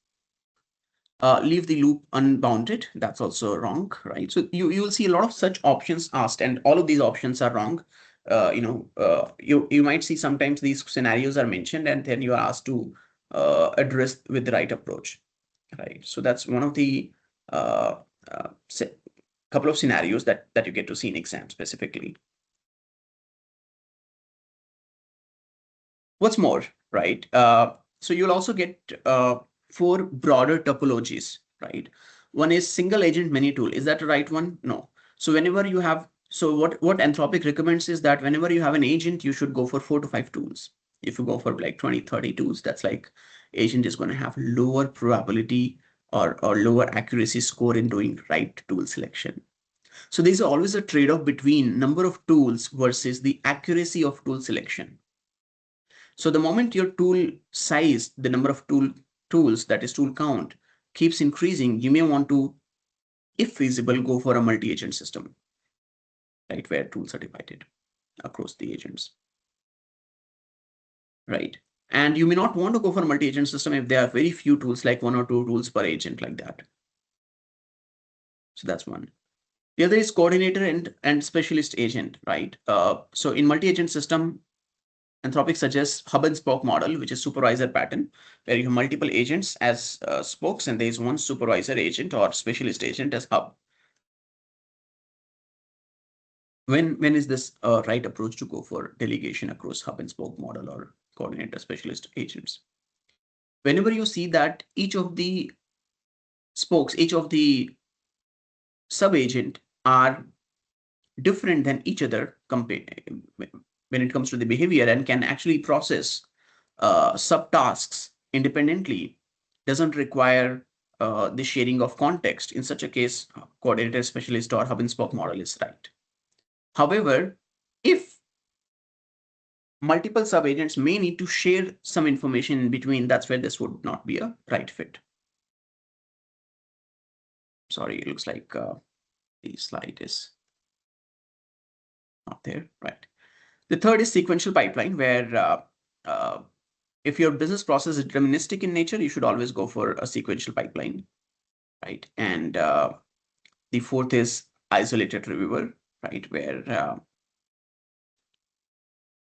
Leave the loop unbounded. That's also wrong, right? So you will see a lot of such options asked, and all of these options are wrong. You might see sometimes these scenarios are mentioned, and then you are asked to address with the right approach, right? So that's one of the uh, couple of scenarios that you get to see in exam specifically. What's more, right? So you'll also get 4 broader topologies, right? One is single agent many tool. Is that the right one? No. So whenever you have, so what Anthropic recommends is that whenever you have an agent, you should go for 4 to 5 tools. If you go for like 20, 30 tools, that's like agent is going to have lower probability or lower accuracy score in doing right tool selection. So there's always a trade-off between number of tools versus the accuracy of tool selection. So the moment your tool size, the number of tools, that is tool count, keeps increasing, you may want to, if feasible, go for a multi-agent system, right, where tools are divided across the agents, right? And you may not want to go for a multi-agent system if there are very few tools, like 1 or 2 tools per agent, like that. So that's one. The other is coordinator and specialist agent, right? So in multi-agent system, Anthropic suggests hub and spoke model, which is supervisor pattern, where you have multiple agents as spokes, and there is one supervisor agent or specialist agent as hub. When is this right approach to go for delegation across hub and spoke model or coordinator specialist agents? Whenever you see that each of the spokes, each of the sub agent are different than each other when it comes to the behavior, and can actually process subtasks independently, doesn't require the sharing of context. In such a case, coordinator specialist or hub and spoke model is right. However, if multiple subagents may need to share some information in between, that's where this would not be a right fit. sorry, it looks like the slide is not there, right? The third is sequential pipeline, where if your business process is deterministic in nature, you should always go for a sequential pipeline, right? And the fourth is isolated reviewer, right? Where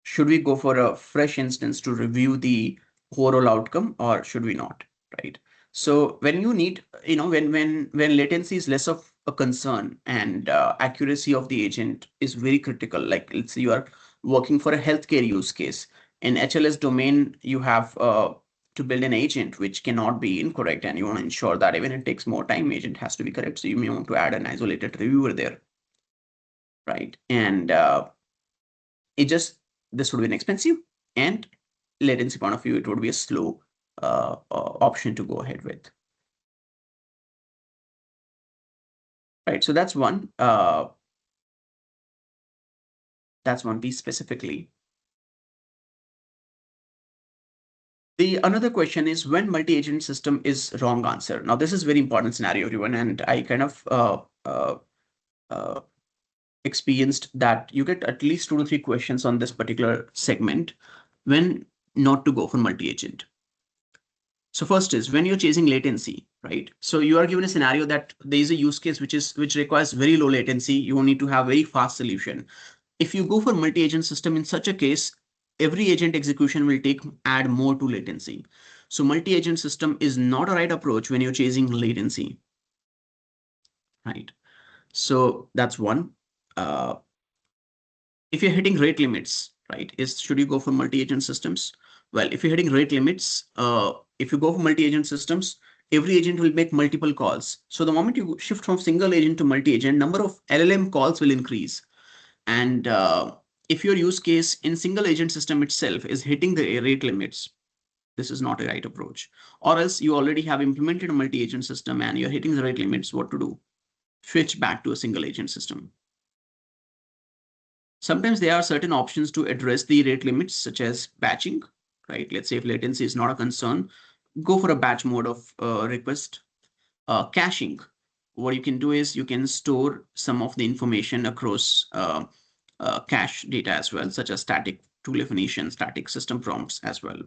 should we go for a fresh instance to review the overall outcome, or should we not, right? So when you need, when latency is less of a concern and accuracy of the agent is very critical, like let's say you are working for a healthcare use case. In HLS domain, you have to build an agent which cannot be incorrect, and you want to ensure that even it takes more time, agent has to be correct. So you may want to add an isolated reviewer there, right? And this would be an expensive, and latency point of view, it would be a slow option to go ahead with. Right, so that's one piece specifically. The another question is when multi-agent system is wrong answer. Now this is very important scenario, everyone, and I kind of experienced that you get at least 2 to 3 questions on this particular segment when not to go for multi-agent. So first is when you're chasing latency, right? So you are given a scenario that there is a use case which requires very low latency. You need to have very fast solution. If you go for multi-agent system, in such a case, every agent execution will add more to latency. So multi-agent system is not a right approach when you're chasing latency, right? So that's one. If you're hitting rate limits, right, should you go for multi-agent systems? Well, if you're hitting rate limits, if you go for multi-agent systems, every agent will make multiple calls. So the moment you shift from single agent to multi-agent, number of LLM calls will increase. And if your use case in single agent system itself is hitting the rate limits, this is not a right approach. Or else you already have implemented a multi-agent system and you're hitting the rate limits, what to do? Switch back to a single agent system. Sometimes there are certain options to address the rate limits, such as batching, right? Let's say if latency is not a concern, go for a batch mode of request. Caching, what you can do is you can store some of the information across cache data as well, such as static tool definition, static system prompts as well.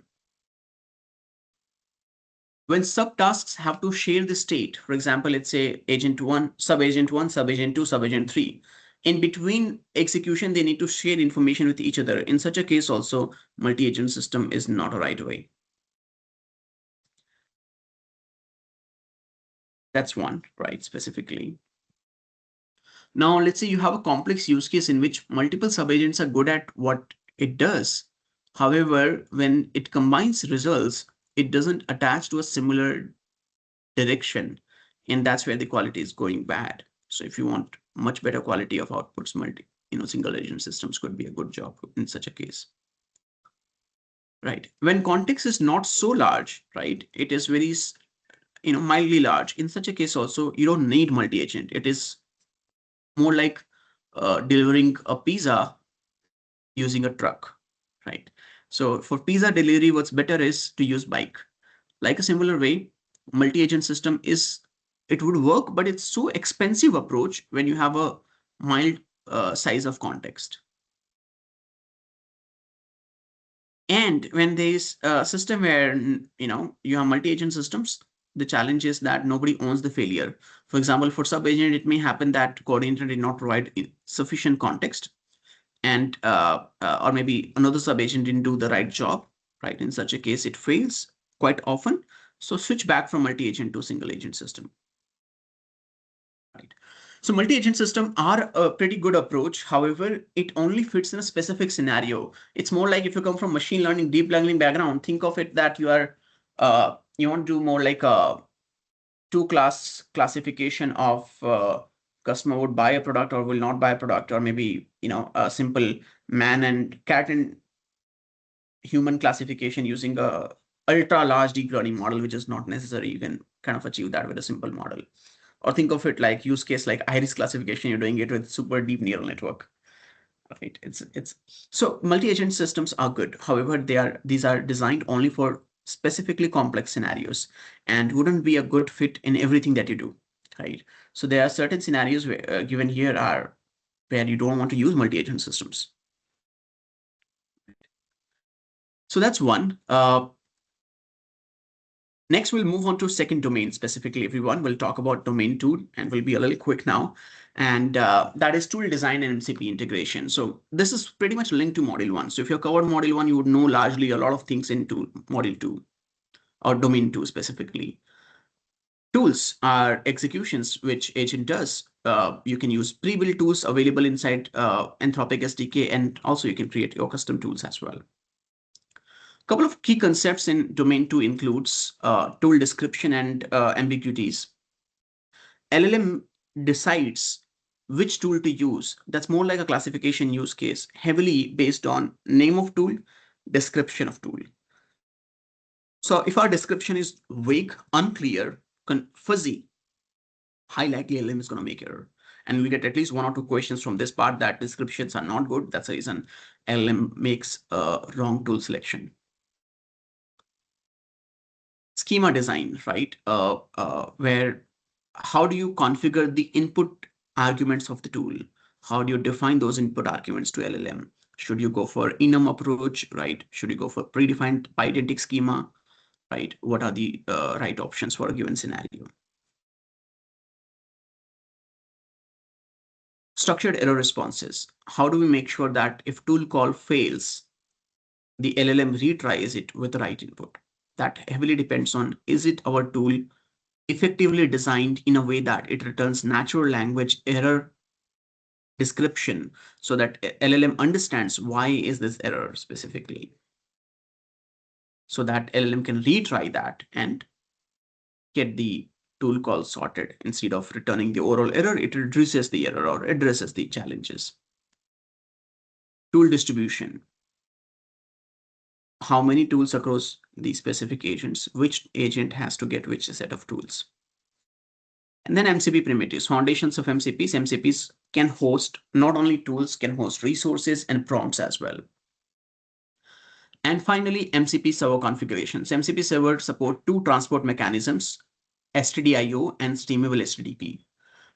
When subtasks have to share the state, for example, let's say agent 1, sub-agent 1, sub-agent 2, sub-agent 3. In between execution, they need to share information with each other. In such a case also, multi-agent system is not a right way. That's one, right, specifically. Now, let's say you have a complex use case in which multiple subagents are good at what it does. However, when it combines results, it doesn't attach to a similar direction. And that's where the quality is going bad. So if you want much better quality of outputs, single agent systems could be a good job in such a case. Right. When context is not so large, right, it is very, mildly large. In such a case also, you don't need multi-agent. It is more like delivering a pizza using a truck, right? So for pizza delivery, what's better is to use bike. Like a similar way, multi-agent system it would work, but it's so expensive approach when you have a mild size of context. And when there's a system where, you have multi-agent systems, the challenge is that nobody owns the failure. For example, for sub-agent, it may happen that coordinator did not provide sufficient context, and or maybe another sub-agent didn't do the right job, right? In such a case, it fails quite often. So switch back from multi-agent to single agent system. Right. So multi-agent system are a pretty good approach. However, it only fits in a specific scenario. It's more like if you come from machine learning, deep learning background, think of it that you are you want to do more like a 2-class classification of customer would buy a product or will not buy a product, or maybe a simple man and cat and human classification using a ultra large deep learning model, which is not necessary. You can kind of achieve that with a simple model. Or think of it like use case like iris classification. You're doing it with super deep neural network. Right. It's so multi-agent systems are good. However, these are designed only for specifically complex scenarios and wouldn't be a good fit in everything that you do. right? So there are certain scenarios where, given here are where you don't want to use multi-agent systems. So that's one. Next, we'll move on to second domain specifically, everyone. We'll talk about domain 2 and we'll be a little quick now. And that is tool design and MCP integration. So this is pretty much linked to module 1. So if you covered module 1, you would know largely a lot of things into module 2 or domain 2 specifically. Tools are executions which agent does. You can use pre-built tools available inside Anthropic SDK, and also you can create your custom tools as well. Couple of key concepts in domain 2 includes tool description and ambiguities. LLM decides which tool to use. That's more like a classification use case, heavily based on name of tool, description of tool. So if our description is vague, unclear, fuzzy, high likely LLM is going to make error. And we get at least 1 or 2 questions from this part that descriptions are not good. That's the reason LLM makes a wrong tool selection. Schema design, right? Where how do you configure the input arguments of the tool? How do you define those input arguments to LLM? Should you go for enum approach, right? Should you go for predefined identity schema, right? What are the right options for a given scenario? Structured error responses. How do we make sure that if tool call fails, the LLM retries it with the right input? That heavily depends on, is it our tool effectively designed in a way that it returns natural language error description so that LLM understands why is this error specifically, so that LLM can retry that and get the tool call sorted. Instead of returning the overall error, it reduces the error or addresses the challenges. Tool distribution. How many tools across the specific agents, which agent has to get which set of tools. And then MCP primitives, foundations of MCPs. MCPs can host not only tools, can host resources and prompts as well. And finally, MCP server configurations. MCP server support 2 transport mechanisms, STDIO and streamable HTTP.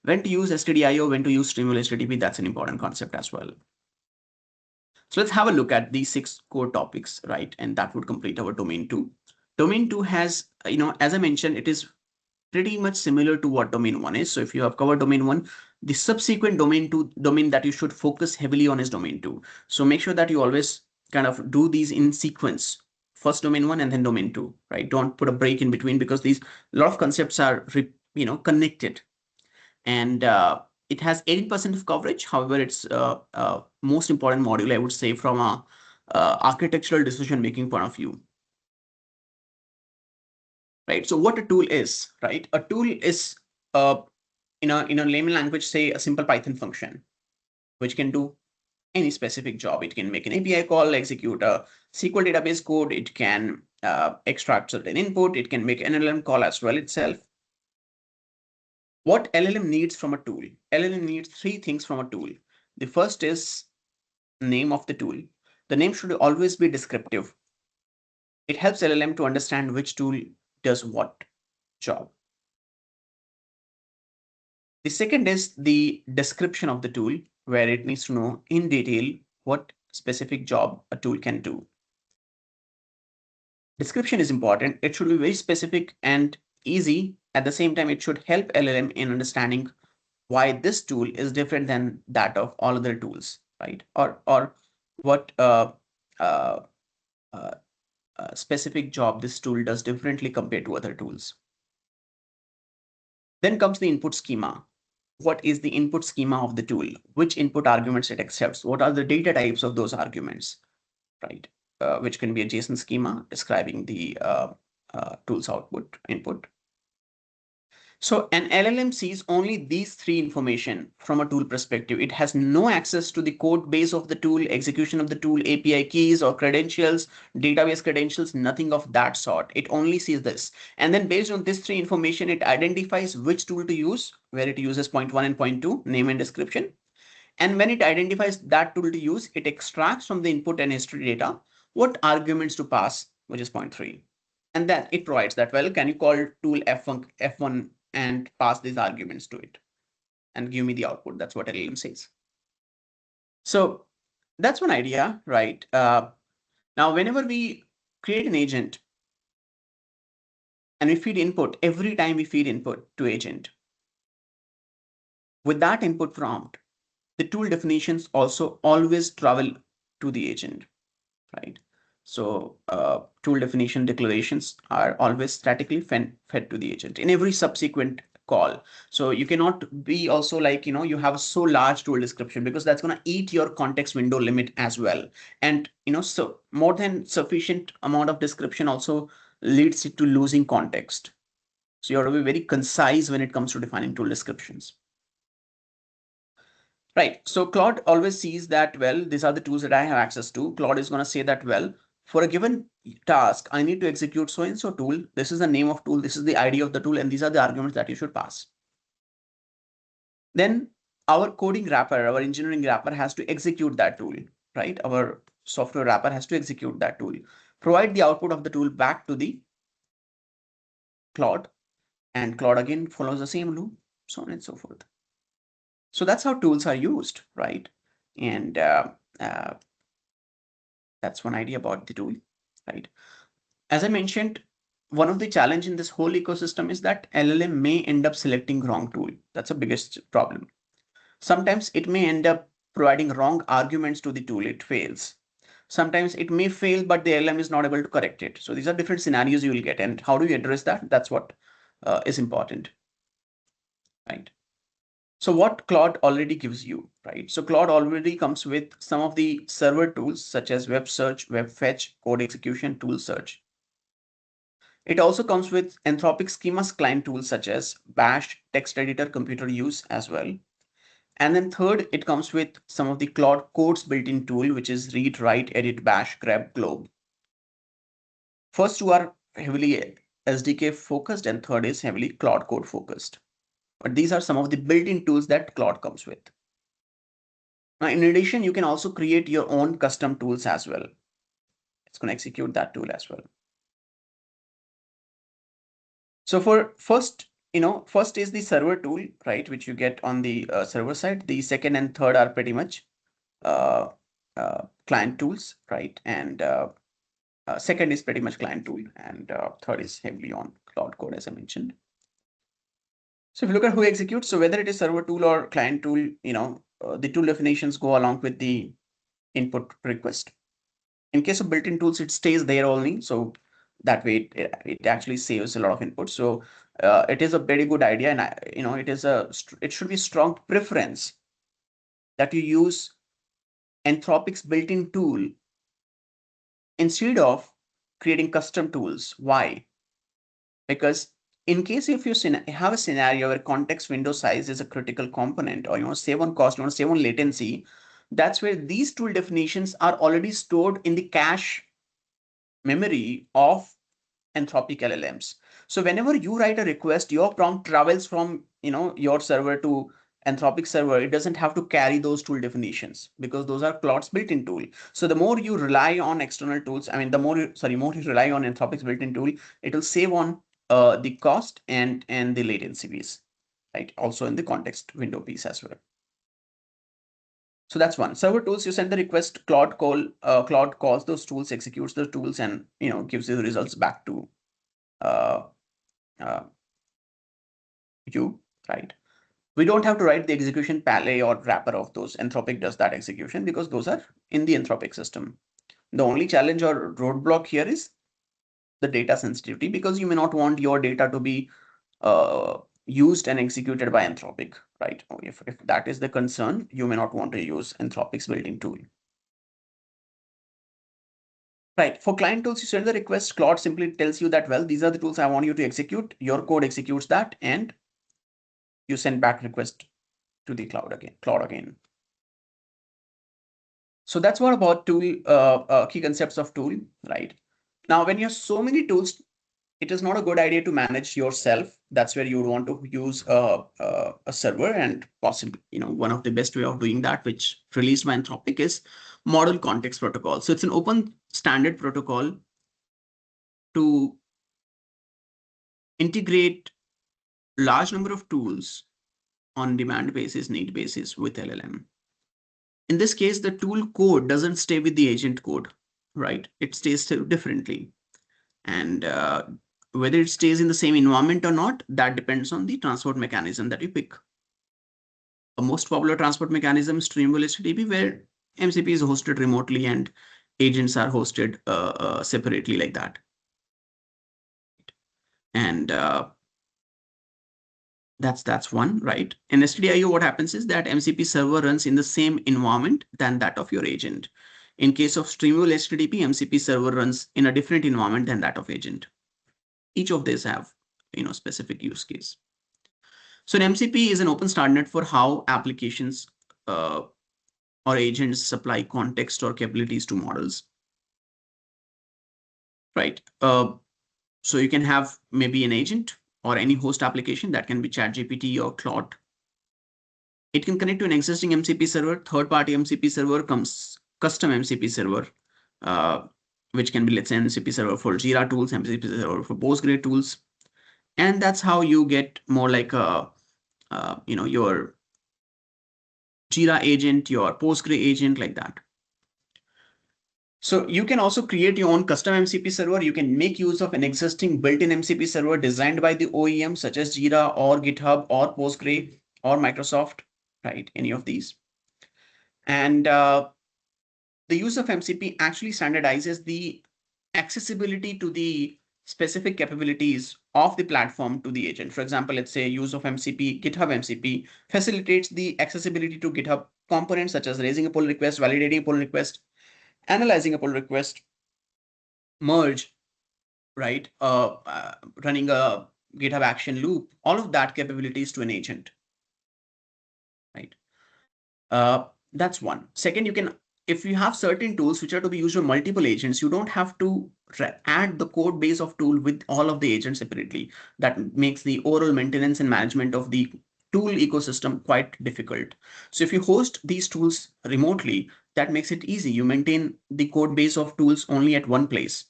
When to use STDIO, when to use streamable HTTP, that's an important concept as well. So let's have a look at these 6 core topics, right? And that would complete our domain 2. Domain 2 has, as I mentioned, it is pretty much similar to what domain 1 is. So if you have covered domain 1, the subsequent domain that you should focus heavily on is domain 2. So make sure that you always kind of do these in sequence. First domain 1 and then domain 2, right? Don't put a break in between, because a lot of concepts are connected. And it has 80% of coverage. However, it's most important module, I would say, from a architectural decision-making point of view. Right. So what a tool is, right? A tool is, in a layman language, say a simple Python function, which can do any specific job. It can make an API call, execute a SQL database code. It can extract certain input. It can make an LLM call as well itself. What LLM needs from a tool? LLM needs 3 things from a tool. The first is name of the tool. The name should always be descriptive. It helps LLM to understand which tool does what job. The second is the description of the tool, where it needs to know in detail what specific job a tool can do. Description is important. It should be very specific and easy. At the same time, it should help LLM in understanding why this tool is different than that of all other tools, right? Or what specific job this tool does differently compared to other tools. Then comes the input schema. What is the input schema of the tool? Which input arguments it accepts? What are the data types of those arguments, right? Which can be a JSON schema describing the tool's input. So an LLM sees only these 3 information from a tool perspective. It has no access to the code base of the tool, execution of the tool, API keys or credentials, database credentials, nothing of that sort. It only sees this. And then based on this 3 information, it identifies which tool to use, where it uses point 1 and point 2, name and description. And when it identifies that tool to use, it extracts from the input and history data what arguments to pass, which is point 3. And then it provides that, well, can you call tool F1 and pass these arguments to it and give me the output. That's what LLM says. So that's one idea, right? Now, whenever we create an agent and we feed input, every time we feed input to agent, with that input prompt, the tool definitions also always travel to the agent, right? So tool definition declarations are always statically fed to the agent in every subsequent call. So you cannot be also like, you have so large tool description, because that's going to eat your context window limit as well. And, so more than sufficient amount of description also leads it to losing context. So you have to be very concise when it comes to defining tool descriptions. Right. So Claude always sees that, well, these are the tools that I have access to. Claude is going to say that, well, for a given task, I need to execute so and so tool. This is the name of tool. This is the ID of the tool. And these are the arguments that you should pass. Then our coding wrapper, our engineering wrapper has to execute that tool, right? Our software wrapper has to execute that tool, provide the output of the tool back to the Claude, and Claude again follows the same loop, so on and so forth. So that's how tools are used, right? And that's one idea about the tool, right? As I mentioned, one of the challenge in this whole ecosystem is that LLM may end up selecting wrong tool. That's the biggest problem. Sometimes it may end up providing wrong arguments to the tool. It fails. Sometimes it may fail, but the LLM is not able to correct it. So these are different scenarios you will get. And how do you address that? That's what is important, right? So what Claude already gives you, right? So Claude already comes with some of the server tools such as web search, web fetch, code execution, tool search. It also comes with Anthropic schemas client tools such as Bash, text editor, computer use as well. And then third, it comes with some of the Claude Code's built-in tool, which is read, write, edit, bash, grep, globe. First two are heavily SDK focused and third is heavily Claude Code focused. But these are some of the built-in tools that Claude comes with. Now, in addition, you can also create your own custom tools as well. It's going to execute that tool as well. So for first is the server tool, right, which you get on the server side. The second and third are pretty much client tools, right? And second is pretty much client tool, and third is heavily on Claude Code, as I mentioned. So if you look at who executes, so whether it is server tool or client tool, the tool definitions go along with the input request. In case of built-in tools, it stays there only. So that way it actually saves a lot of input. So it is a very good idea. And it should be a strong preference that you use Anthropic's built-in tool instead of creating custom tools. Why? Because in case if you have a scenario where context window size is a critical component, or you want to save on cost, you want to save on latency, that's where these tool definitions are already stored in the cache memory of Anthropic LLMs. So whenever you write a request, your prompt travels from your server to Anthropic server. It doesn't have to carry those tool definitions because those are Claude's built-in tool. So the more you rely on external tools, the more you rely on Anthropic's built-in tool, it will save on the cost and the latency piece, right? Also in the context window piece as well. So that's one. Server tools, you send the request, Claude calls those tools, executes those tools, and gives you the results back to you, right? We don't have to write the execution palette or wrapper of those. Anthropic does that execution because those are in the Anthropic system. The only challenge or roadblock here is the data sensitivity, because you may not want your data to be used and executed by Anthropic, right? If that is the concern, you may not want to use Anthropic's built-in tool. Right. For client tools, you send the request. Claude simply tells you that, well, these are the tools I want you to execute. Your code executes that, and you send back request to the Claude again. So that's what about tool, key concepts of tool, right? Now, when you have so many tools, it is not a good idea to manage yourself. That's where you would want to use a server, and possibly, one of the best way of doing that, which released by Anthropic, is model context protocol. So it's an open standard protocol to integrate large number of tools on demand basis, need basis with LLM. In this case, the tool code doesn't stay with the agent code, right? It stays differently. And whether it stays in the same environment or not, that depends on the transport mechanism that you pick. A most popular transport mechanism is Streamable HTTP, where MCP is hosted remotely and agents are hosted separately like that. And that's one, right? In STDIO, what happens is that MCP server runs in the same environment than that of your agent. In case of Streamable HTTP, MCP server runs in a different environment than that of agent. Each of these have, specific use case. So an MCP is an open standard for how applications or agents supply context or capabilities to models, right? So you can have maybe an agent or any host application that can be ChatGPT or Claude. It can connect to an existing MCP server, third-party MCP server, comes custom MCP server, which can be, let's say, MCP server for Jira tools, MCP server for Postgre tools. And that's how you get more like a, your Jira agent, your Postgre agent, like that. So you can also create your own custom MCP server. You can make use of an existing built-in MCP server designed by the OEM, such as Jira or GitHub or Postgre or Microsoft, right? Any of these. And the use of MCP actually standardizes the accessibility to the specific capabilities of the platform to the agent. For example, let's say use of MCP, GitHub MCP facilitates the accessibility to GitHub components such as raising a pull request, validating a pull request, analyzing a pull request, merge, right? Running a GitHub action loop, all of that capabilities to an agent, right? That's one. Second, you can, if you have certain tools which are to be used on multiple agents, you don't have to add the code base of tool with all of the agents separately. That makes the overall maintenance and management of the tool ecosystem quite difficult. So if you host these tools remotely, that makes it easy. You maintain the code base of tools only at one place.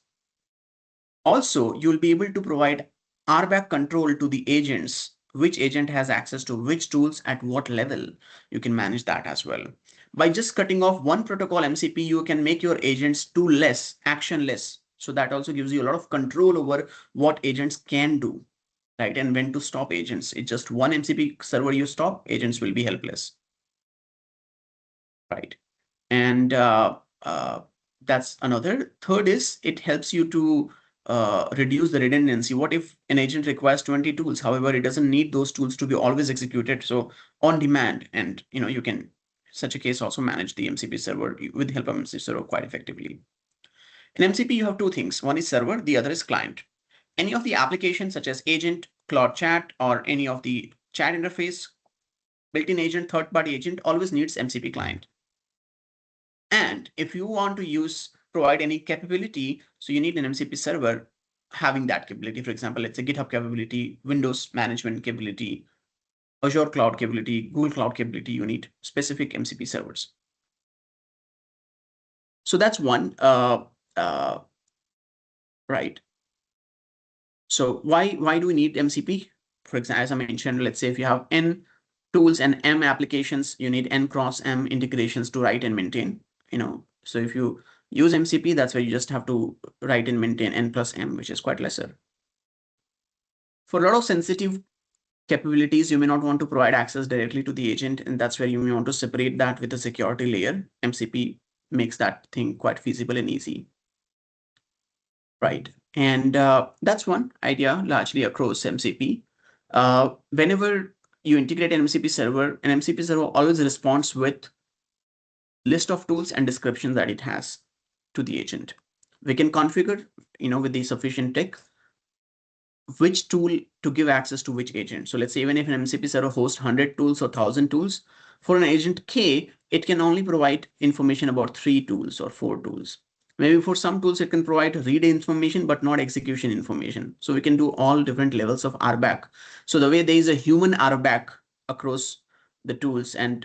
Also, you'll be able to provide RBAC control to the agents, which agent has access to which tools at what level. You can manage that as well. By just cutting off one protocol MCP, you can make your agents tool-less, action-less. So that also gives you a lot of control over what agents can do, right? And when to stop agents. It's just one MCP server you stop, agents will be helpless, right? And that's another. Third is it helps you to reduce the redundancy. What if an agent requires 20 tools? However, it doesn't need those tools to be always executed. So on demand, and you can, such a case, also manage the MCP server with the help of MCP server quite effectively. In MCP, you have two things. One is server, the other is client. Any of the applications such as agent, Claude Chat, or any of the chat interface, built-in agent, third-party agent always needs MCP client. And if you want to provide any capability, so you need an MCP server having that capability. For example, let's say GitHub capability, Windows management capability, Azure cloud capability, Google cloud capability, you need specific MCP servers. So that's one, right? So why do we need MCP? For example, as I mentioned, let's say if you have N tools and M applications, you need N cross M integrations to write and maintain. So if you use MCP, that's where you just have to write and maintain N plus M, which is quite lesser. For a lot of sensitive capabilities, you may not want to provide access directly to the agent, and that's where you may want to separate that with a security layer. MCP makes that thing quite feasible and easy, right? And that's one idea largely across MCP. Whenever you integrate an MCP server always responds with list of tools and descriptions that it has to the agent. We can configure, with the sufficient tech, which tool to give access to which agent. So let's say even if an MCP server hosts 100 tools or 1,000 tools, for an agent K, it can only provide information about 3 tools or 4 tools. Maybe for some tools, it can provide read information, but not execution information. So we can do all different levels of RBAC. So the way there is a human RBAC across the tools and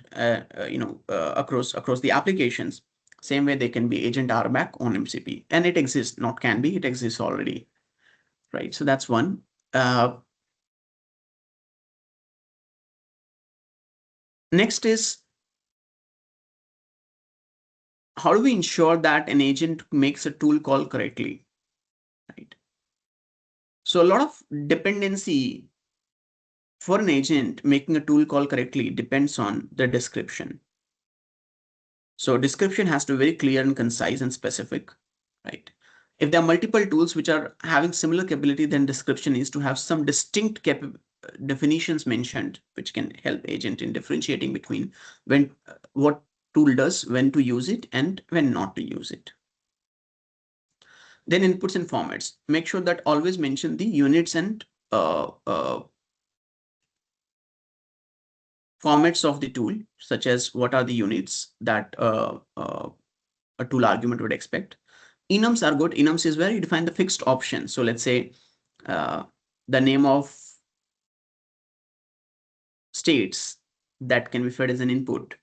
across the applications, same way they can be agent RBAC on MCP, and it exists. Not can be, it exists already, right? So that's one. Next is, how do we ensure that an agent makes a tool call correctly, right? So a lot of dependency for an agent making a tool call correctly depends on the description. So description has to be very clear and concise and specific, right? If there are multiple tools which are having similar capability, then description needs to have some distinct definitions mentioned, which can help agent in differentiating between when what tool does, when to use it, and when not to use it. Then inputs and formats. Make sure that always mention the units and formats of the tool, such as what are the units that a tool argument would expect. Enums are good. Enums is where you define the fixed option. So let's say the name of states that can be fed as an input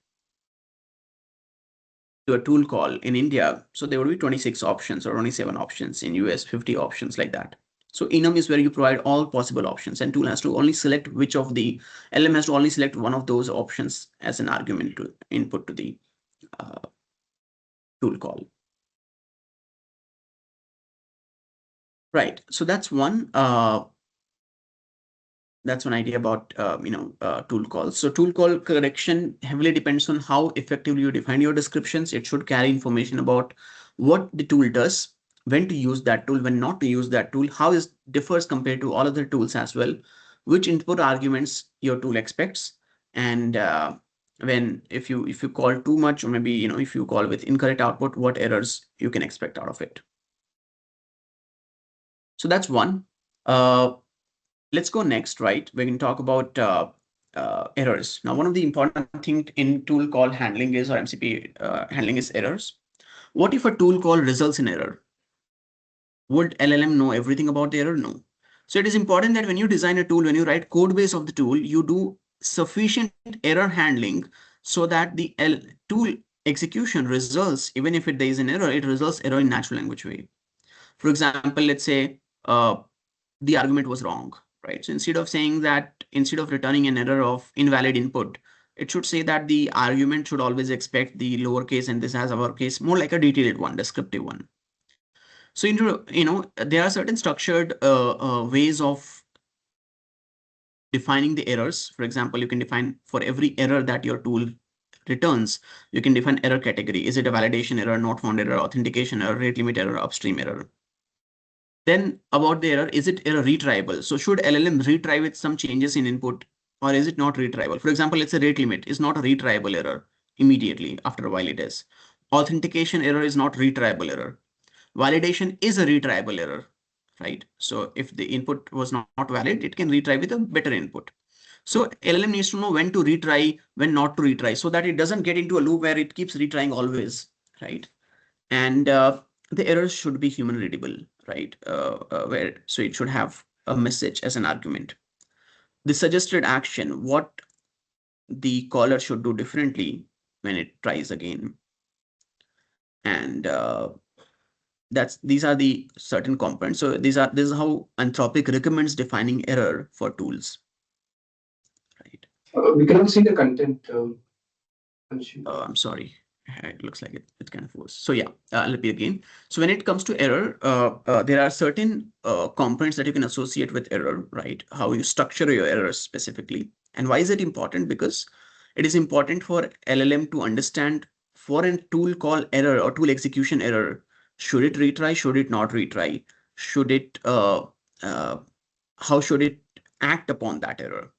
to a tool call in India. So there would be 26 options or 27 options, in US 50 options, like that. So enum is where you provide all possible options, and tool has to only select which of the LM has to only select one of those options as an argument to input to the tool call. Right. So that's one idea about tool calls. So tool call correction heavily depends on how effectively you define your descriptions. It should carry information about what the tool does, when to use that tool, when not to use that tool, how it differs compared to all other tools as well, which input arguments your tool expects, and when if you call too much, or maybe if you call with incorrect output, what errors you can expect out of it. So that's one. Let's go next, right? We can talk about errors. Now, one of the important things in tool call handling is, or MCP handling, is errors. What if a tool call results in error? Would LLM know everything about the error? No. So it is important that when you design a tool, when you write code base of the tool, you do sufficient error handling so that the tool execution results, even if there is an error, it results error in natural language way. For example, let's say the argument was wrong, right? So instead of returning an error of invalid input, it should say that the argument should always expect the lowercase and this has uppercase, more like a detailed one, descriptive one. So there are certain structured ways of defining the errors. For example, you can define for every error that your tool returns, you can define error category. Is it a validation error, not found error, authentication error, rate limit error, upstream error? Then about the error, is it error retriable? So should LLM retry with some changes in input, or is it not retriable? For example, let's say rate limit is not a retriable error immediately. After a while it is. Authentication error is not retriable error. Validation is a retriable error, right? So if the input was not valid, it can retry with a better input. So LLM needs to know when to retry, when not to retry, so that it doesn't get into a loop where it keeps retrying always, right? And the errors should be human readable, right? So it should have a message as an argument. The suggested action, what the caller should do differently when it tries again. And these are the certain components. So this is how Anthropic recommends defining error for tools, right?
We cannot see the content.
I'm sorry. It looks like it kind of was. So yeah, let me again. So when it comes to error, there are certain components that you can associate with error, right? How you structure your errors specifically. And why is it important? Because it is important for LLM to understand for a tool call error or tool execution error. Should it retry? Should it not retry? Should it, how should it act upon that error?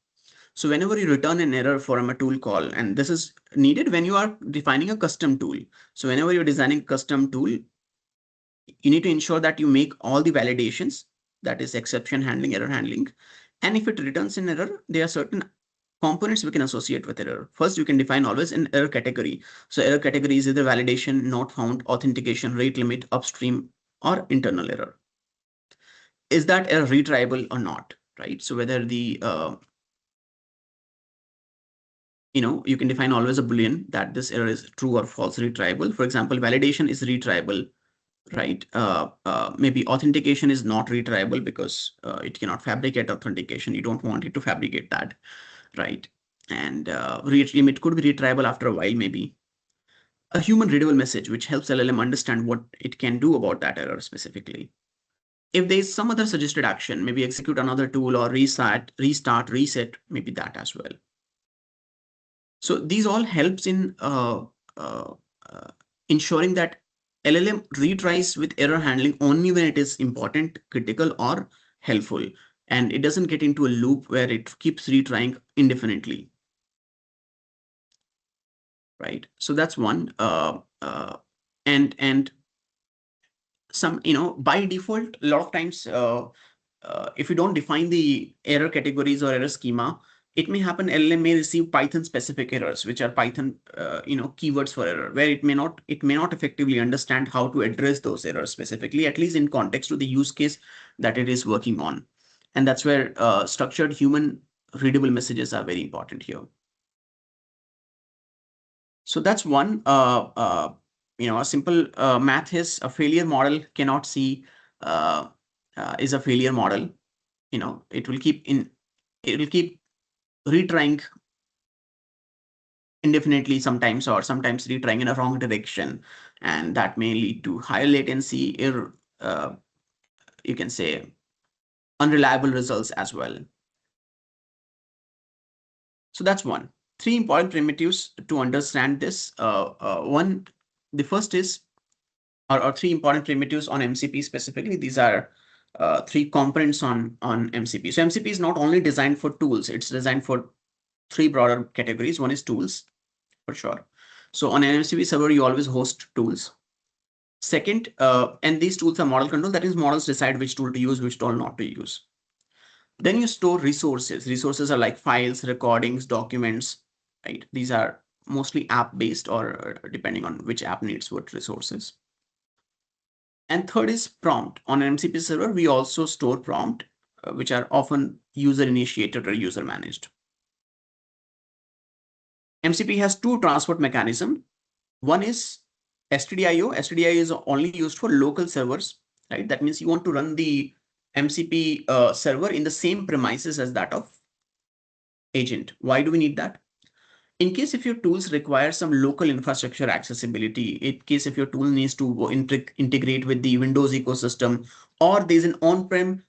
So whenever you return an error from a tool call, and this is needed when you are defining a custom tool. So whenever you're designing a custom tool, you need to ensure that you make all the validations, that is exception handling, error handling. And if it returns an error, there are certain components we can associate with error. First, you can define always an error category. So error category is either validation, not found, authentication, rate limit, upstream, or internal error. Is that error retriable or not, right? So whether the you can define always a Boolean that this error is true or false retriable. For example, validation is retriable, right? Maybe authentication is not retriable because it cannot fabricate authentication. You don't want it to fabricate that, right? and it could be retriable after a while, maybe. A human readable message, which helps LLM understand what it can do about that error specifically. If there's some other suggested action, maybe execute another tool or restart, reset, maybe that as well. So these all helps in ensuring that LLM retries with error handling only when it is important, critical, or helpful, and it doesn't get into a loop where it keeps retrying indefinitely. Right. So that's one. And some, by default, a lot of times, if you don't define the error categories or error schema, it may happen LLM may receive Python specific errors, which are Python, keywords for error, where it may not effectively understand how to address those errors specifically, at least in context to the use case that it is working on. And that's where structured human readable messages are very important here. So that's one. A simple math is a failure model cannot see is a failure model. It will keep retrying indefinitely sometimes, or sometimes retrying in a wrong direction, and that may lead to higher latency, you can say unreliable results as well. So that's one. Three important primitives to understand this. The first is, or three important primitives on MCP specifically. These are three components on MCP. So MCP is not only designed for tools, it's designed for three broader categories. One is tools, for sure. So on an MCP server, you always host tools. Second, and these tools are model control. That is, models decide which tool to use, which tool not to use. Then you store resources. Resources are like files, recordings, documents, right? These are mostly app-based, or depending on which app needs what resources. And third is prompt. On an MCP server, we also store prompt, which are often user-initiated or user-managed. MCP has two transport mechanisms. One is STDIO. STDIO is only used for local servers, right? That means you want to run the MCP server in the same premises as that of agent. Why do we need that? In case if your tools require some local infrastructure accessibility, in case if your tool needs to integrate with the Windows ecosystem, or there's an on-prem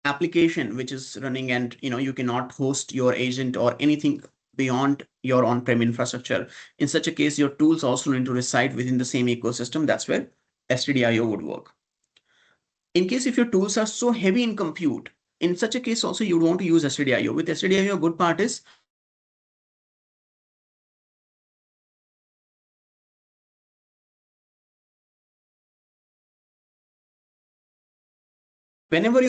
application which is running, and you cannot host your agent or anything beyond your on-prem infrastructure. In such a case, your tools also need to reside within the same ecosystem. That's where STDIO would work. In case if your tools are so heavy in compute, in such a case also you would want to use STDIO. With STDIO, a good part is whenever you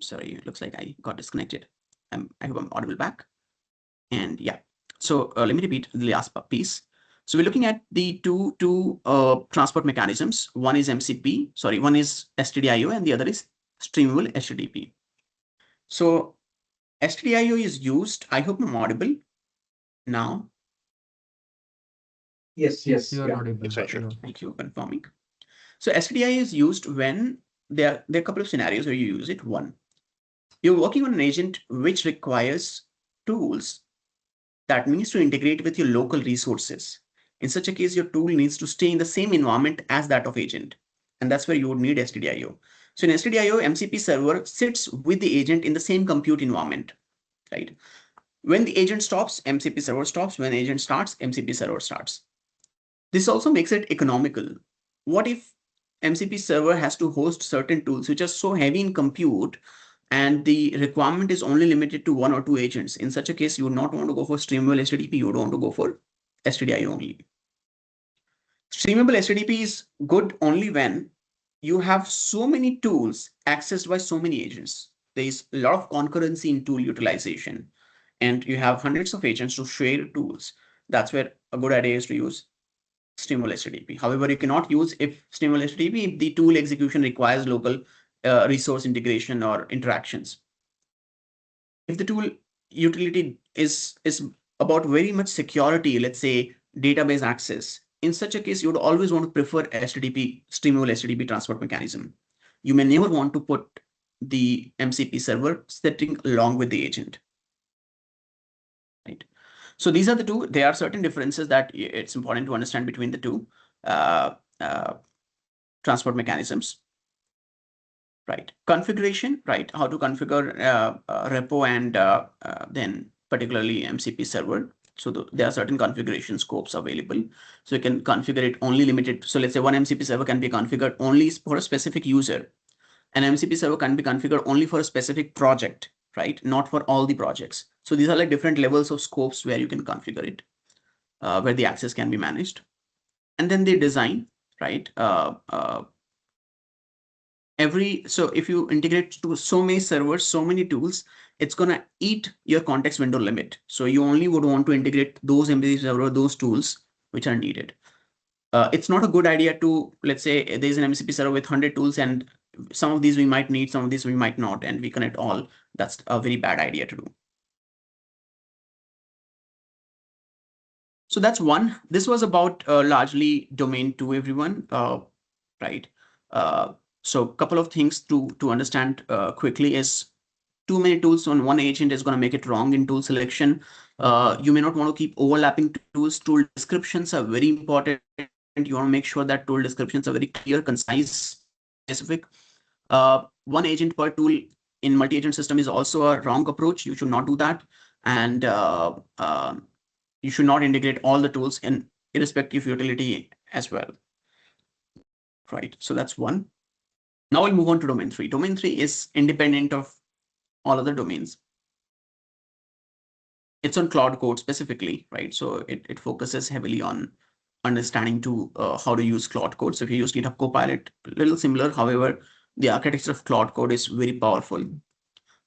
sorry, it looks like I got disconnected. I hope I'm audible back. And yeah, so let me repeat the last piece. So we're looking at the two transport mechanisms. One is one is STDIO, and the other is streamable HTTP. So STDIO is used. I hope I'm audible now.
Yes,
You are audible.
Thank you for confirming. So STDIO is used when there are a couple of scenarios where you use it. One, you're working on an agent which requires tools that needs to integrate with your local resources. In such a case, your tool needs to stay in the same environment as that of agent. And that's where you would need STDIO. So in STDIO, MCP server sits with the agent in the same compute environment, right? When the agent stops, MCP server stops. When agent starts, MCP server starts. This also makes it economical. What if MCP server has to host certain tools which are so heavy in compute, and the requirement is only limited to one or two agents? In such a case, you would not want to go for streamable HTTP. You would want to go for STDIO only. Streamable HTTP is good only when you have so many tools accessed by so many agents. There is a lot of concurrency in tool utilization, and you have hundreds of agents to share tools. That's where a good idea is to use streamable HTTP. However, you cannot use streamable HTTP if the tool execution requires local resource integration or interactions. If the tool utility is about very much security, let's say database access, in such a case, you would always want to prefer HTTP, streamable HTTP transport mechanism. You may never want to put the MCP server sitting along with the agent. So these are the two. There are certain differences that it's important to understand between the two transport mechanisms. Right. Configuration, right? How to configure repo and then particularly MCP server. So there are certain configuration scopes available. So you can configure it only limited. So let's say one MCP server can be configured only for a specific user. An MCP server can be configured only for a specific project, right? Not for all the projects. So these are like different levels of scopes where you can configure it, where the access can be managed. And then the design, right? So if you integrate to so many servers, so many tools, it's gonna eat your context window limit. So you only would want to integrate those MVC server, those tools which are needed. It's not a good idea to, let's say there's an MCP server with 100 tools and some of these we might need, some of these we might not, and we connect all. That's a very bad idea to do. So that's one. This was about largely domain 2, everyone, right? So a couple of things to understand quickly is too many tools on one agent is going to make it wrong in tool selection. You may not want to keep overlapping tools. Tool descriptions are very important. You want to make sure that tool descriptions are very clear, concise, specific. One agent per tool in multi-agent system is also a wrong approach. You should not do that. And you should not integrate all the tools in irrespective utility as well. Right. So that's one. Now we'll move on to domain 3. Domain 3 is independent of all other domains. It's on Claude Code specifically, right? So it focuses heavily on understanding to how to use Claude Code. So if you use GitHub Copilot, a little similar. However, the architecture of Claude Code is very powerful. A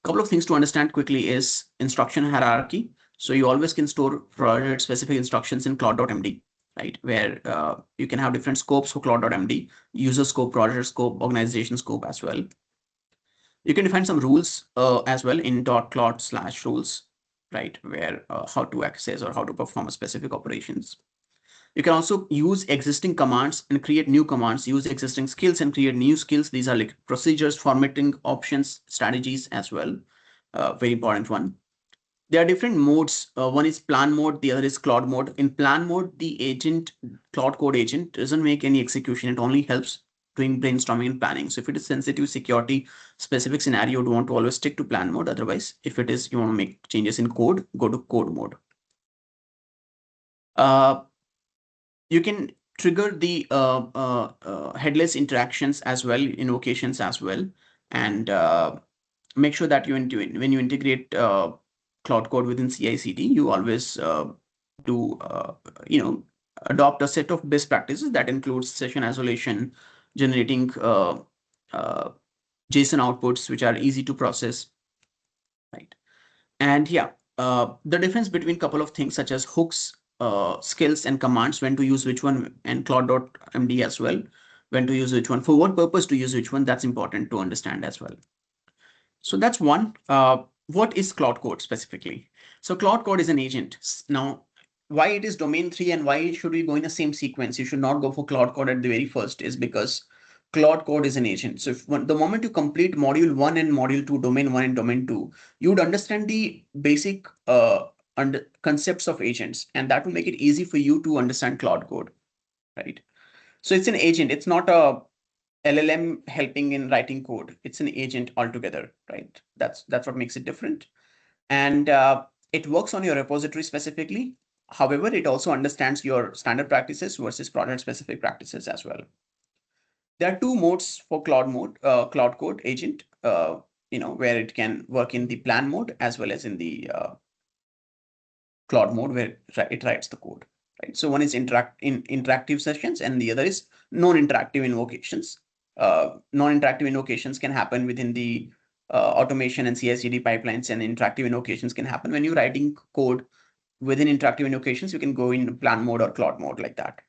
couple of things to understand quickly is instruction hierarchy. So you always can store project specific instructions in Claude.md, right? Where you can have different scopes for Claude.md, user scope, project scope, organization scope as well. You can define some rules as well in .claude/rules, right? Where how to access or how to perform a specific operations. You can also use existing commands and create new commands, use existing skills and create new skills. These are like procedures, formatting options, strategies as well. Very important one. There are different modes. One is plan mode, the other is Claude mode. In plan mode, the agent, Claude Code agent, doesn't make any execution. It only helps doing brainstorming and planning. So if it is sensitive security specific scenario, you want to always stick to plan mode. Otherwise, if it is you want to make changes in code, go to code mode. You can trigger the headless interactions as well, invocations as well, and make sure that when you integrate Claude Code within CI/CD, you always do adopt a set of best practices that includes session isolation, generating JSON outputs which are easy to process, right? And yeah, the difference between a couple of things such as hooks, skills and commands, when to use which one, and Claude.md as well, when to use which one, for what purpose to use which one, that's important to understand as well. So that's one. What is Claude Code specifically? So Claude Code is an agent. Now, why it is domain 3 and why should we go in the same sequence? You should not go for Claude Code at the very first is because Claude Code is an agent. So the moment you complete module 1 and module 2, domain 1 and domain 2, you would understand the basic concepts of agents, and that will make it easy for you to understand Claude Code, right? So it's an agent. It's not a LLM helping in writing code. It's an agent altogether, right? That's what makes it different. And it works on your repository specifically. However, it also understands your standard practices versus project specific practices as well. There are two modes for Claude Code agent, where it can work in the plan mode as well as in the Claude mode where it writes the code, right? So one is interactive sessions and the other is non-interactive invocations. Non-interactive invocations can happen within the automation and CI/CD pipelines, and interactive invocations can happen when you're writing code within interactive invocations. You can go in plan mode or Claude mode like that.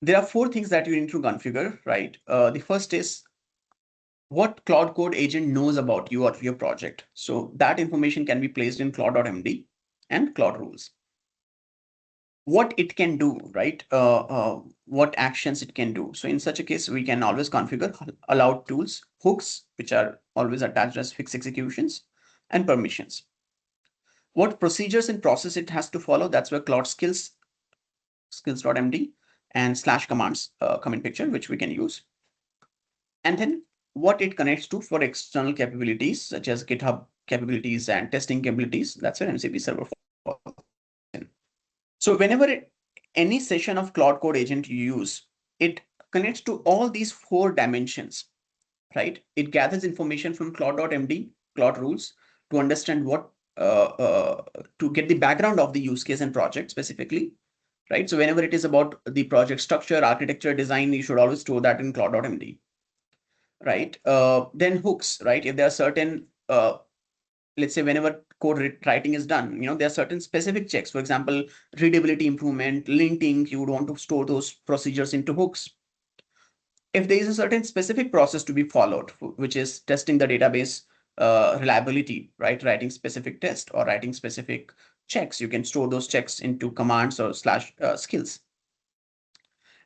There are 4 things that you need to configure, right? The first is what Claude Code agent knows about you or your project. So that information can be placed in Claude.md and Claude rules. what it can do, right? What actions it can do. So in such a case, we can always configure allowed tools, hooks, which are always attached as fixed executions, and permissions. What procedures and process it has to follow, that's where Claude skills.md and slash commands come in picture, which we can use. And then what it connects to for external capabilities, such as GitHub capabilities and testing capabilities, that's where MCP server falls in. So whenever any session of Claude Code Agent you use, it connects to all these 4 dimensions, right? It gathers information from Claude.md, Claude rules, to understand what, to get the background of the use case and project specifically, right? So whenever it is about the project structure, architecture, design, you should always store that in Claude.md, right? Then hooks, right? If there are certain, let's say whenever code writing is done, there are certain specific checks. For example, readability improvement, linting, you would want to store those procedures into hooks. If there is a certain specific process to be followed, which is testing the database reliability, right? Writing specific test or writing specific checks, you can store those checks into commands or slash skills.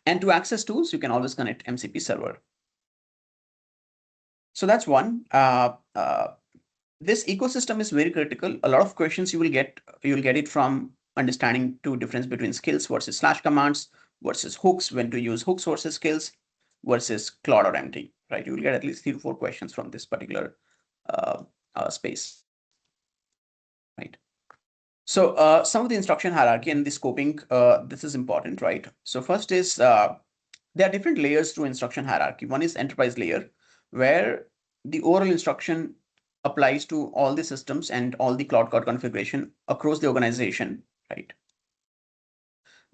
And to access tools, you can always connect MCP server. So that's one. This ecosystem is very critical. A lot of questions you'll get it from understanding two difference between skills versus slash commands versus hooks, when to use hooks versus skills versus Claude or MT, right? You will get at least 3 to 4 questions from this particular space, right? So some of the instruction hierarchy and the scoping, this is important, right? So first is there are different layers to instruction hierarchy. One is enterprise layer, where the overall instruction applies to all the systems and all the Claude Code configuration across the organization, right?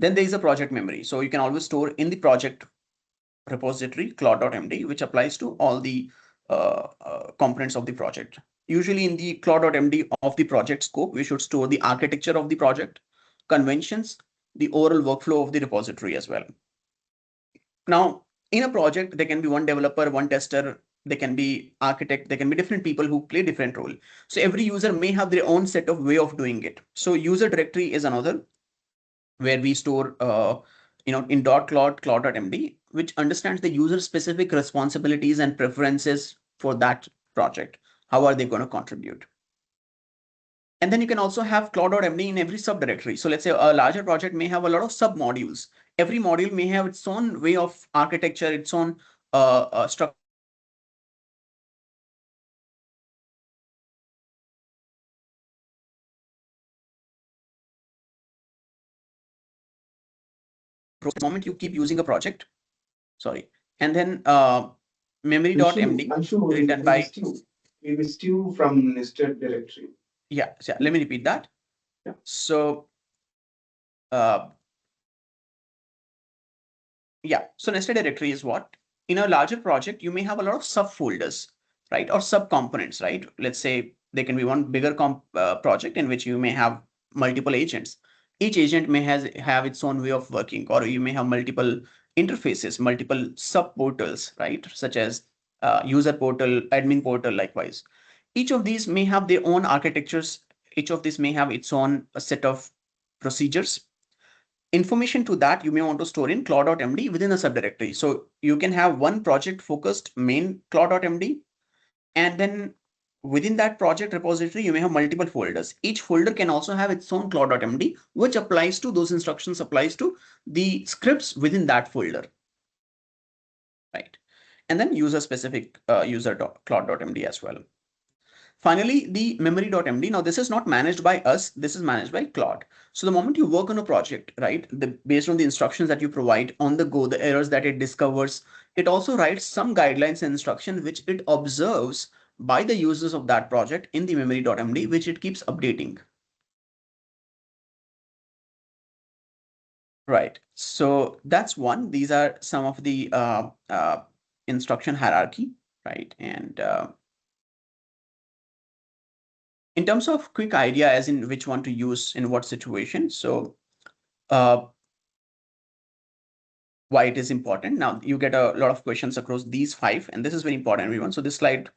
Then there is a project memory. So you can always store in the project repository Claude.md, which applies to all the components of the project. Usually in the Claude.md of the project scope, we should store the architecture of the project, conventions, the overall workflow of the repository as well. Now, in a project, there can be one developer, one tester, there can be architect, there can be different people who play different role. So every user may have their own set of way of doing it. So user directory is another, where we store in .claude, claude.md, which understands the user specific responsibilities and preferences for that project. How are they going to contribute? And then you can also have Claude.md in every subdirectory. So let's say a larger project may have a lot of sub modules. Every module may have its own way of architecture, its own structure. The moment you keep using a project, sorry, and then memory.md written by.
We missed you from nested directory.
Yeah, let me repeat that.
Yeah.
So so nested directory is what? In a larger project, you may have a lot of subfolders, right? Or subcomponents, right? Let's say there can be one bigger project in which you may have multiple agents. Each agent may have its own way of working, or you may have multiple interfaces, multiple sub portals, right? Such as user portal, admin portal, likewise. Each of these may have their own architectures. Each of these may have its own set of procedures. Information to that you may want to store in claude.md within a subdirectory. So you can have one project focused main claude.md, and then within that project repository, you may have multiple folders. Each folder can also have its own claude.md, which applies to those instructions, applies to the scripts within that folder, right? And then user specific user.claude.md as well. Finally, the memory.md. Now, this is not managed by us. This is managed by Claude. So the moment you work on a project, right, based on the instructions that you provide on the go, the errors that it discovers, it also writes some guidelines and instructions which it observes by the users of that project in the memory.md, which it keeps updating. Right. So that's one. These are some of the instruction hierarchy, right? And in terms of quick idea as in which one to use in what situation. So why it is important. Now you get a lot of questions across these 5, and this is very important, everyone. So this slide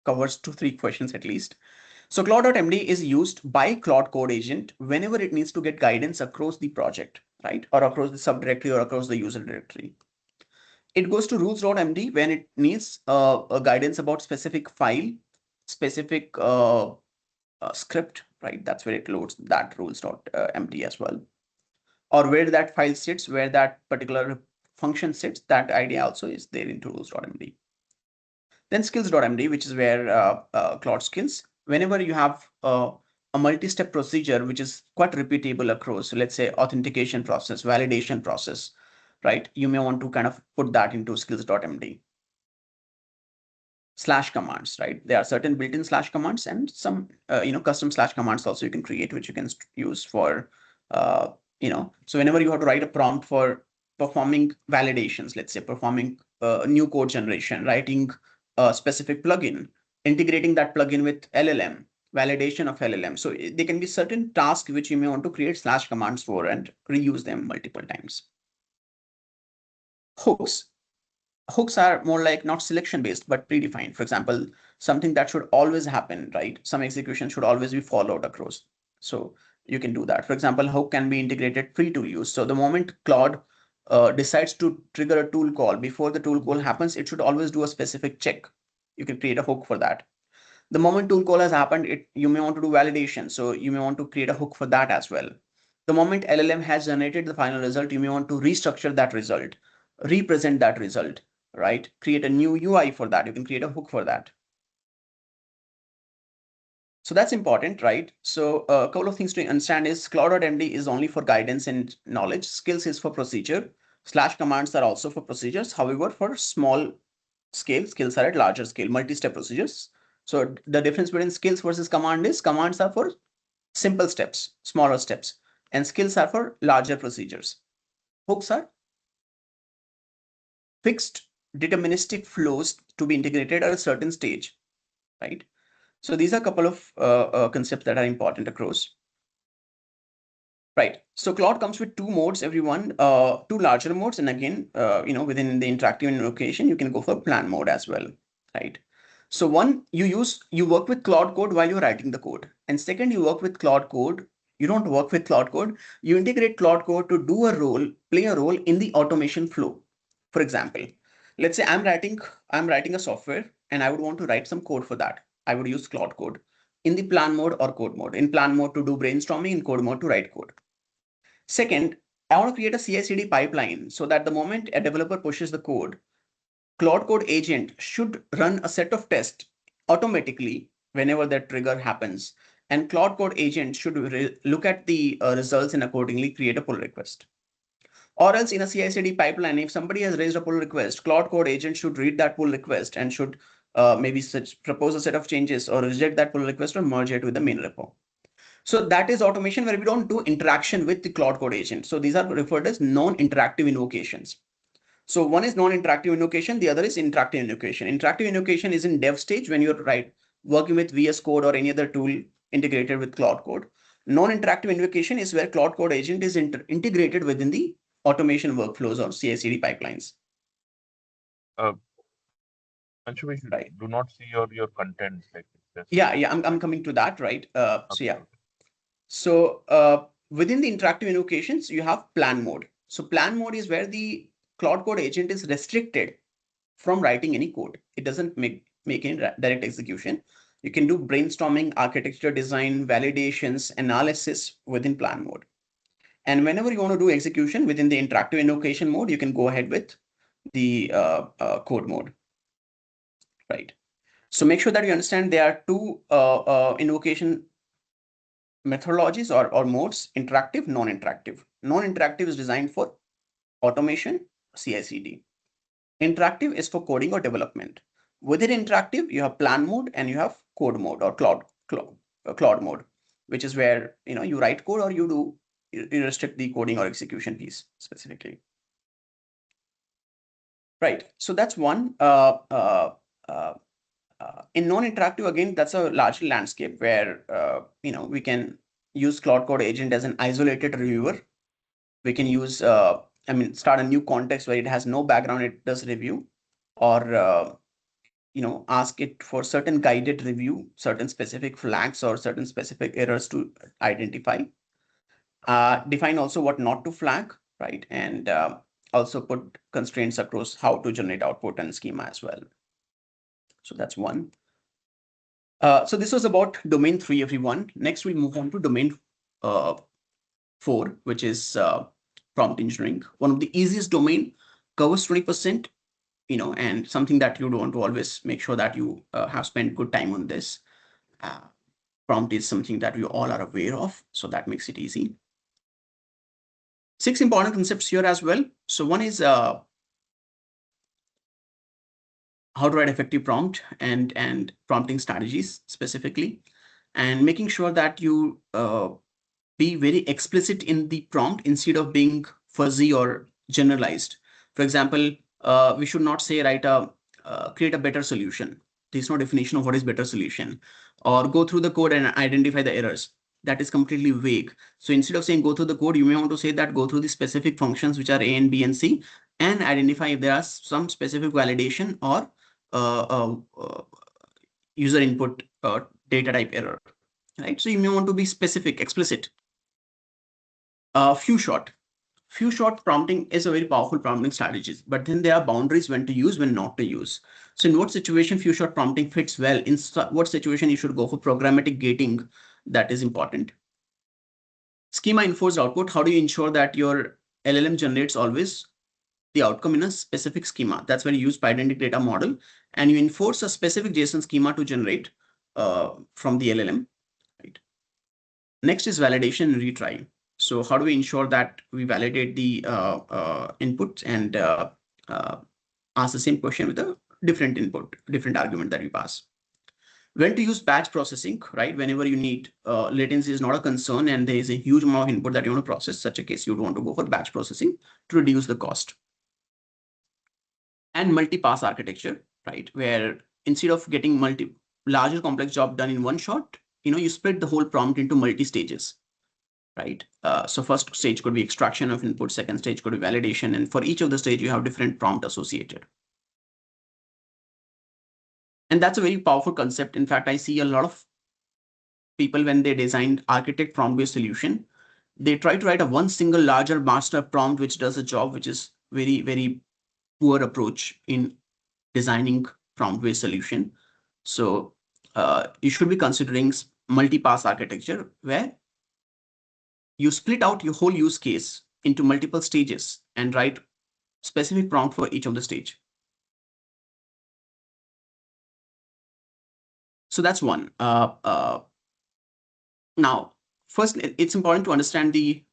covers 2-3 questions at least. So Claude.md is used by Claude Code Agent whenever it needs to get guidance across the project, right? Or across the subdirectory or across the user directory. It goes to rules.md when it needs a guidance about specific file, specific script, right? That's where it loads that rules.md as well. Or where that file sits, where that particular function sits, that idea also is there into rules.md. Then skills.md, which is where Claude skills, whenever you have a multi-step procedure, which is quite repeatable across, so let's say authentication process, validation process, right? You may want to kind of put that into skills.md. Slash commands, right? There are certain built-in slash commands and some, custom slash commands also you can create, which you can use for, so whenever you have to write a prompt for performing validations, let's say performing new code generation, writing a specific plugin, integrating that plugin with LLM, validation of LLM. So there can be certain tasks which you may want to create slash commands for and reuse them multiple times. Hooks. Hooks are more like not selection based, but predefined. For example, something that should always happen, right? Some execution should always be followed across. So you can do that. For example, hook can be integrated pre-tool use. So the moment Claude decides to trigger a tool call, before the tool call happens, it should always do a specific check. You can create a hook for that. The moment tool call has happened, you may want to do validation. So you may want to create a hook for that as well. The moment LLM has generated the final result, you may want to restructure that result, represent that result, right? Create a new UI for that. You can create a hook for that. So that's important, right? So a couple of things to understand is Claude.md is only for guidance and knowledge. Skills is for procedure. Slash commands are also for procedures. However, for small scale, skills are at larger scale, multi-step procedures. So the difference between skills versus command is commands are for simple steps, smaller steps, and skills are for larger procedures. Hooks are fixed deterministic flows to be integrated at a certain stage, right? So these are a couple of concepts that are important across. Right. So Claude comes with two modes, everyone, two larger modes. And again, within the interactive invocation, you can go for plan mode as well, right? So one, you work with Claude Code while you're writing the code. And second, you work with Claude Code. You don't work with Claude Code. You integrate Claude Code to play a role in the automation flow. For example, let's say I'm writing a software and I would want to write some code for that. I would use Claude Code in the plan mode or code mode. In plan mode to do brainstorming, in code mode to write code. Second, I want to create a CI/CD pipeline so that the moment a developer pushes the code, Claude Code Agent should run a set of tests automatically whenever that trigger happens. And Claude Code Agent should look at the results and accordingly create a pull request. Or else in a CI/CD pipeline, if somebody has raised a pull request, Claude Code Agent should read that pull request and should maybe propose a set of changes or reject that pull request or merge it with the main repo. So that is automation where we don't do interaction with the Claude Code Agent. So these are referred as non-interactive invocations. So one is non-interactive invocation, the other is interactive invocation. Interactive invocation is in dev stage when you're working with VS Code or any other tool integrated with Claude Code. Non-interactive invocation is where Claude Code Agent is integrated within the automation workflows or CI/CD pipelines.
Anshu, we
Right.
do not see your content. Like
Yeah, I'm coming to that, right? So within the interactive invocations, you have plan mode. So plan mode is where the Claude Code Agent is restricted from writing any code. It doesn't make any direct execution. You can do brainstorming, architecture design, validations, analysis within plan mode. And whenever you want to do execution within the interactive invocation mode, you can go ahead with the code mode, right? So make sure that you understand there are two invocation methodologies or modes: interactive, non-interactive. Non-interactive is designed for automation, CI/CD. Interactive is for coding or development. Within interactive, you have plan mode and you have code mode or Claude mode, which is where you write code or you restrict the coding or execution piece specifically. Right. So that's one. In non-interactive, again, that's a large landscape where we can use Claude Code Agent as an isolated reviewer. We can use start a new context where it has no background, it does review, or ask it for certain guided review, certain specific flags or certain specific errors to identify. Define also what not to flag, right? And also put constraints across how to generate output and schema as well. So that's one. So this was about domain 3, everyone. Next, we'll move on to domain 4, which is prompt engineering. One of the easiest domain, covers 20%, and something that you want to always make sure that you have spent good time on this. Prompt is something that we all are aware of, so that makes it easy. 6 important concepts here as well. So one is how to write effective prompt and prompting strategies specifically, and making sure that you be very explicit in the prompt instead of being fuzzy or generalized. For example, we should not say create a better solution. There's no definition of what is better solution, or go through the code and identify the errors. That is completely vague. So instead of saying go through the code, you may want to say that go through the specific functions which are A and B and C, and identify if there are some specific validation or user input data type error, right? So you may want to be specific, explicit. Few shot prompting is a very powerful prompting strategy, but then there are boundaries when to use, when not to use. So in what situation few shot prompting fits well? In what situation you should go for programmatic gating? That is important. Schema enforced output. How do you ensure that your LLM generates always the outcome in a specific schema? That's where you use pydantic data model and you enforce a specific JSON schema to generate from the LLM. Right. Next is validation and retry. So how do we ensure that we validate the inputs and ask the same question with a different input, different argument that we pass? When to use batch processing, right? Whenever you need latency is not a concern and there is a huge amount of input that you want to process, such a case, you would want to go for batch processing to reduce the cost. And multi-pass architecture, right? Where instead of getting larger complex job done in one shot, you split the whole prompt into multi-stages. Right. So first stage could be extraction of input, second stage could be validation, and for each of the stage you have different prompt associated. And that's a very powerful concept. In fact, I see a lot of people when they designed architect prompt-based solution, they try to write a one single larger master prompt which does a job, which is very, very poor approach in designing prompt-based solution. So you should be considering multi-pass architecture where you split out your whole use case into multiple stages and write specific prompt for each of the stage. So that's one. Now, first, it's important to understand the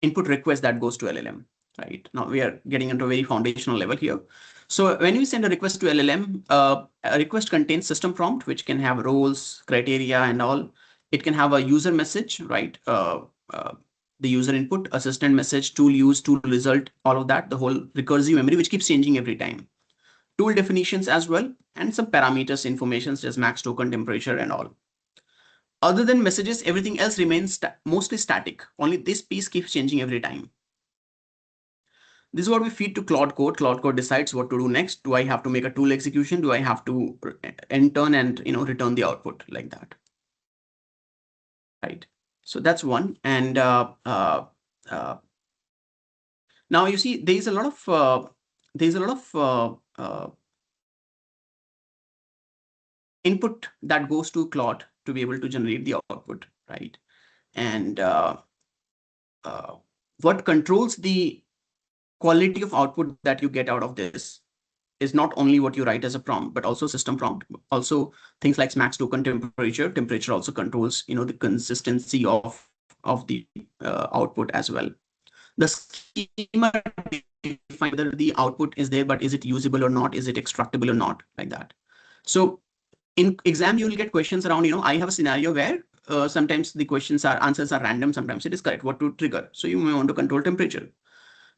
input request that goes to LLM, right? Now we are getting into a very foundational level here. So when you send a request to LLM, a request contains system prompt, which can have roles, criteria, and all. It can have a user message, right? The user input, assistant message, tool use, tool result, all of that, the whole recursive memory, which keeps changing every time. Tool definitions as well, and some parameters, information such as max token, temperature, and all. Other than messages, everything else remains mostly static. Only this piece keeps changing every time. This is what we feed to Claude Code. Claude Code decides what to do next. Do I have to make a tool execution? Do I have to enter and return the output like that? Right. So that's one. And now you see there's a lot of input that goes to Claude to be able to generate the output, right? And what controls the quality of output that you get out of this is not only what you write as a prompt, but also system prompt. Also things like max token, temperature. Temperature also controls, the consistency of the output as well. The schema defines whether the output is there, but is it usable or not? Is it extractable or not? Like that. So in exam, you will get questions around, I have a scenario where sometimes the answers are random. Sometimes it is correct. What to trigger? So you may want to control temperature.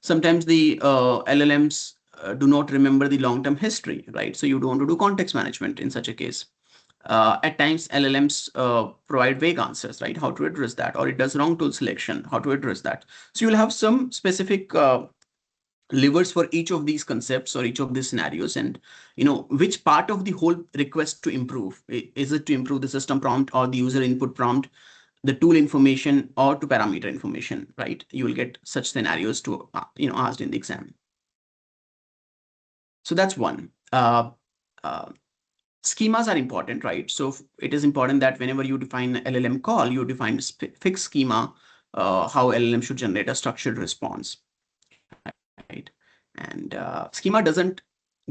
Sometimes the LLMs do not remember the long-term history, right? So you don't want to do context management in such a case. At times, LLMs provide vague answers, right? How to address that? Or it does wrong tool selection, how to address that? So you'll have some specific levers for each of these concepts or each of these scenarios, and which part of the whole request to improve. Is it to improve the system prompt or the user input prompt, the tool information, or to parameter information, right? You will get such scenarios to asked in the exam. So that's one. Schemas are important, right? So it is important that whenever you define LLM call, you define fixed schema, how LLM should generate a structured response, right? And schema doesn't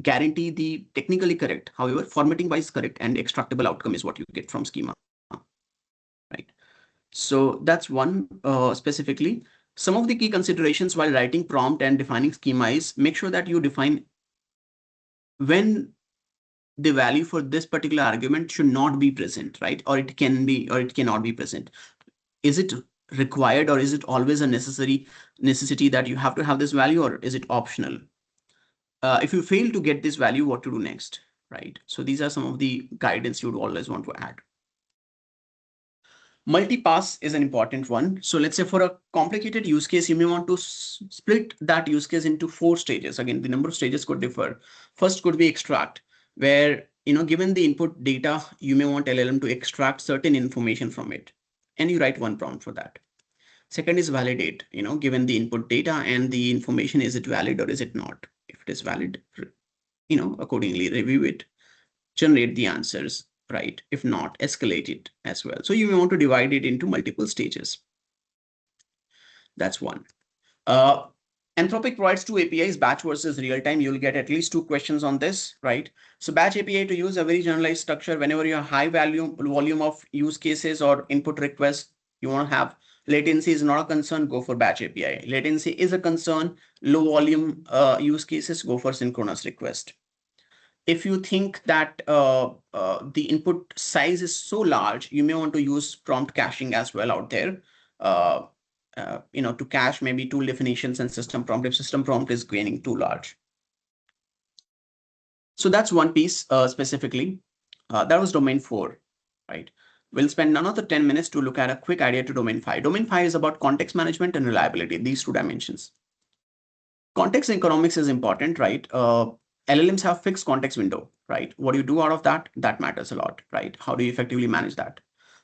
guarantee the technically correct, however, formatting wise correct and extractable outcome is what you get from schema, right? So that's one specifically. Some of the key considerations while writing prompt and defining schema is make sure that you define when the value for this particular argument should not be present, right? Or it can be, or it cannot be present. Is it required, or is it always a necessity that you have to have this value, or is it optional? If you fail to get this value, what to do next, right? So these are some of the guidance you would always want to add. Multi-pass is an important one. So let's say for a complicated use case, you may want to split that use case into 4 stages. Again, the number of stages could differ. First could be extract, where, given the input data, you may want LLM to extract certain information from it, and you write one prompt for that. Second is validate, given the input data and the information, is it valid or is it not? If it is valid, accordingly review it, generate the answers, right? If not, escalate it as well. So you may want to divide it into multiple stages. That's one. Anthropic provides 2 APIs, batch versus real time. You'll get at least 2 questions on this, right? So batch API to use a very generalized structure whenever you have high volume of use cases or input requests, you want to have latency is not a concern, go for batch API. Latency is a concern, low volume use cases, go for synchronous request. If you think that the input size is so large, you may want to use prompt caching as well out there. To cache maybe tool definitions and system prompt if system prompt is gaining too large. So that's one piece specifically. That was domain 4, right? We'll spend another 10 minutes to look at a quick idea to domain 5. Domain 5 is about context management and reliability, these 2 dimensions. Context economics is important, right? LLMs have fixed context window, right? What do you do out of that? That matters a lot, right? How do you effectively manage that?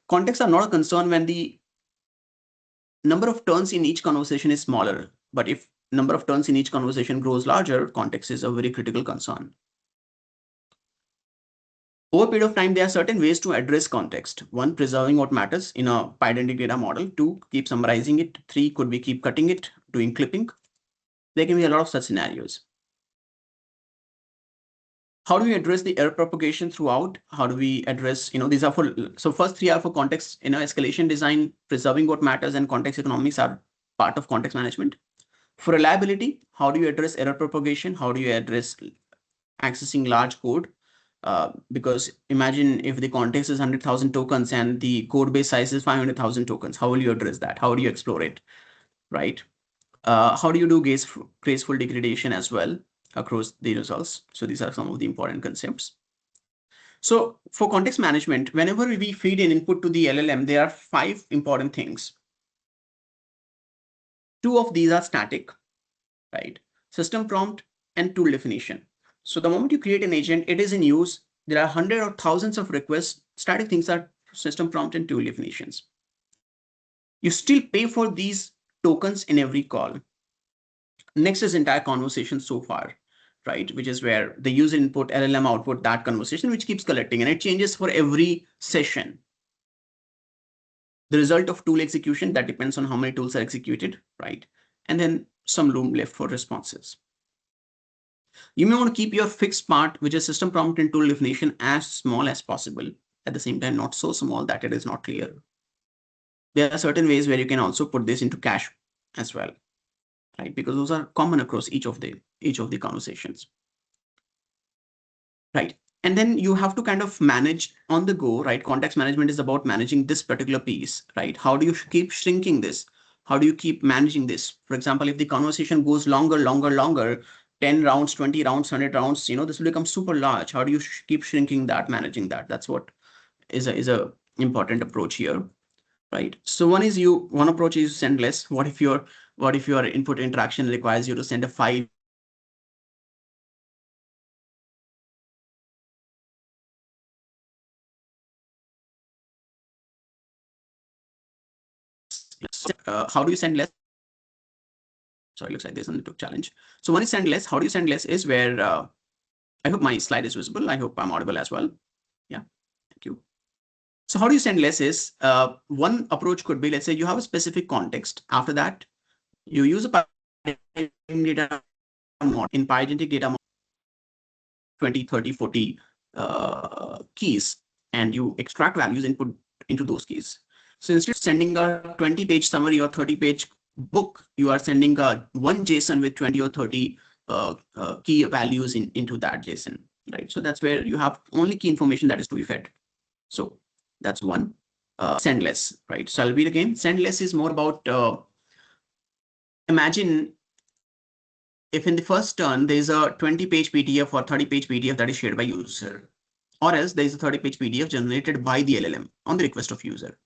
Contexts are not a concern when the number of turns in each conversation is smaller, but if number of turns in each conversation grows larger, context is a very critical concern. Over a period of time, there are certain ways to address context. 1, preserving what matters in a pydantic data model. 2, keep summarizing it. 3, could be keep cutting it, doing clipping. There can be a lot of such scenarios. How do we address the error propagation throughout? How do we address, these are for, so first 3 are for context, escalation design, preserving what matters, and context economics are part of context management. For reliability, how do you address error propagation? How do you address accessing large code? Because imagine if the context is 100,000 tokens and the code base size is 500,000 tokens, how will you address that? How do you explore it, right? How do you do graceful degradation as well across the results? So these are some of the important concepts. So for context management, whenever we feed an input to the LLM, there are 5 important things. 2 of these are static, right? System prompt and tool definition. So the moment you create an agent, it is in use. There are hundreds or thousands of requests. Static things are system prompt and tool definitions. You still pay for these tokens in every call. Next is entire conversation so far, right? Which is where the user input, LLM output, that conversation, which keeps collecting, and it changes for every session. The result of tool execution, that depends on how many tools are executed, right? And then some room left for responses. You may want to keep your fixed part, which is system prompt and tool definition, as small as possible. At the same time, not so small that it is not clear. There are certain ways where you can also put this into cache as well, right? Because those are common across each of the conversations, right? And then you have to kind of manage on the go, right? Context management is about managing this particular piece, right? How do you keep shrinking this? How do you keep managing this? For example, if the conversation goes longer, 10 rounds, 20 rounds, 100 rounds, this will become super large. How do you keep shrinking that, managing that? That's what is a important approach here, right? So one approach is send less. What if your input interaction requires you to send a file How do you send less? Sorry, looks like there's a network challenge. So one is send less. How do you send less is where I hope my slide is visible. I hope I'm audible as well. Yeah, thank you. So how do you send less is one approach could be, let's say you have a specific context. After that, you use a data model. In pygenetic data model, 20, 30, 40 keys, and you extract values input into those keys. So instead of sending a 20-page summary or 30-page book, you are sending a one JSON with 20 or 30 key values into that JSON, right? So that's where you have only key information that is to be fed. So that's one. Send less, right? So I'll read again. Send less is more about imagine if in the first turn there's a 20-page PDF or 30-page PDF that is shared by user, or else there is a 30-page PDF generated by the LLM on the request of user.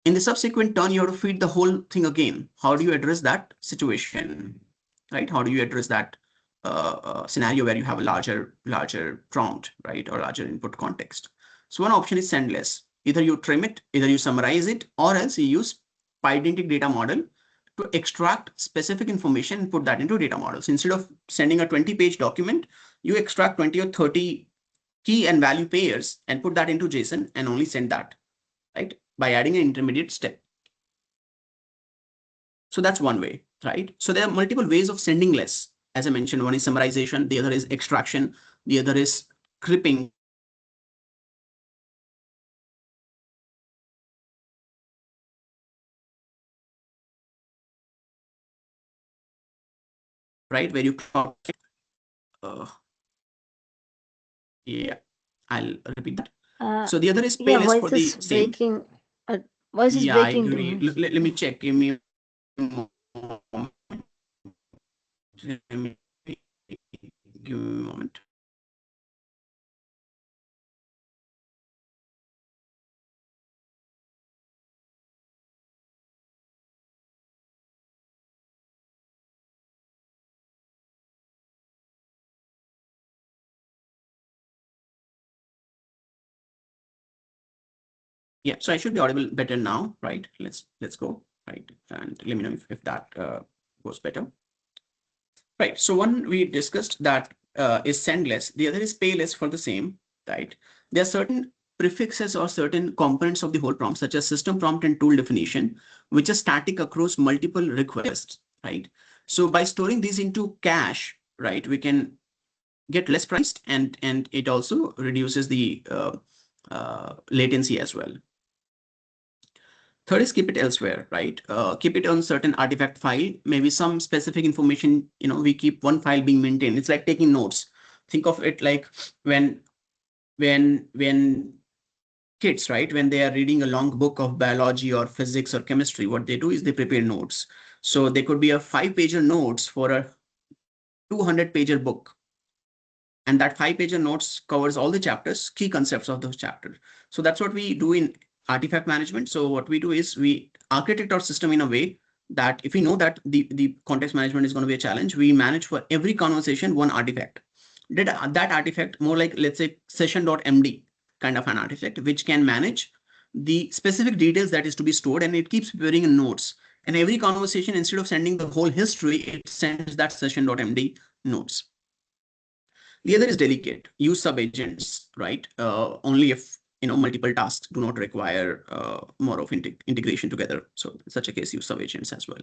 In the subsequent turn, you have to feed the whole thing again. How do you address that situation, right? How do you address that scenario where you have a larger prompt, right, or larger input context? So one option is send less. Either you trim it, either you summarize it, or else you use pygenetic data model to extract specific information and put that into data models. Instead of sending a 20-page document, you extract 20 or 30 key and value pairs and put that into JSON and only send that, right? By adding an intermediate step. So that's one way, right? So there are multiple ways of sending less. As I mentioned, one is summarization, the other is extraction, the other is clipping. Right, where you yeah, I'll repeat that. So the other is pay less for the same.
Voice is
Yeah, I
breaking.
agree. Let me check. Give me a moment. Give me a moment. Yeah, so I should be audible better now, right? Let's go, right? And let me know if that goes better. Right, so one we discussed that is send less, the other is pay less for the same, right? There are certain prefixes or certain components of the whole prompt, such as system prompt and tool definition, which are static across multiple requests, right? So by storing these into cache, right, we can get less priced, and it also reduces the latency as well. Third is keep it elsewhere, right? Keep it on certain artifact file, maybe some specific information, we keep one file being maintained. It's like taking notes. Think of it like when kids, right, when they are reading a long book of biology or physics or chemistry, what they do is they prepare notes. So there could be a 5-pager notes for a 200-pager book. And that 5-pager notes covers all the chapters, key concepts of those chapters. So that's what we do in artifact management. So what we do is we architect our system in a way that if we know that the context management is going to be a challenge, we manage for every conversation one artifact. That artifact more like, let's say, session.md kind of an artifact, which can manage the specific details that is to be stored, and it keeps preparing in notes. And every conversation, instead of sending the whole history, it sends that session.md notes. The other is delegate, use sub-agents, right? Only if multiple tasks do not require more of integration together. So in such a case, use sub-agents as well.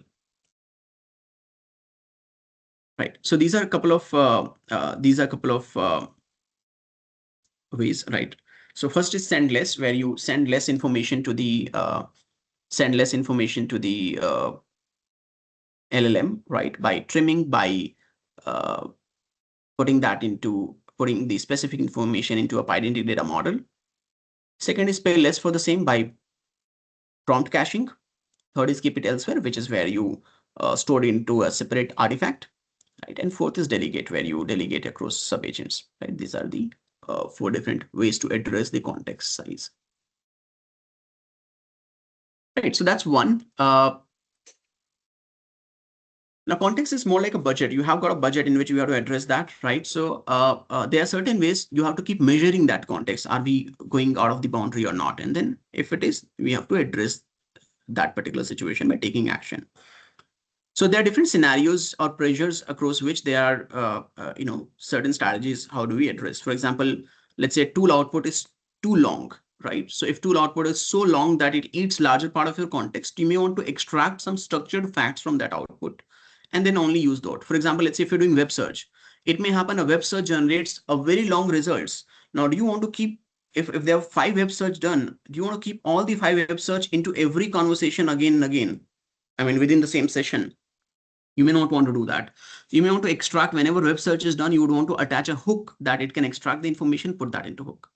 Right. So these are a couple of ways, right? So first is send less, where you send less information to the LLM, right? By trimming, by putting the specific information into a pygenetic data model. Second is pay less for the same by prompt caching. Third is keep it elsewhere, which is where you store it into a separate artifact, right? And fourth is delegate, where you delegate across subagents, right? These are the 4 different ways to address the context size. Right, so that's one. Now, context is more like a budget. You have got a budget in which you have to address that, right? So there are certain ways you have to keep measuring that context. Are we going out of the boundary or not? And then if it is, we have to address that particular situation by taking action. So there are different scenarios or pressures across which there are, certain strategies. How do we address? For example, let's say tool output is too long, right? So if tool output is so long that it eats larger part of your context, you may want to extract some structured facts from that output and then only use that. For example, let's say if you're doing web search, it may happen a web search generates a very long results. Now, do you want to keep, if there are 5 web search done, do you want to keep all the 5 web search into every conversation again and again? I mean, within the same session? You may not want to do that. You may want to extract whenever web search is done, you would want to attach a hook that it can extract the information, put that into hook.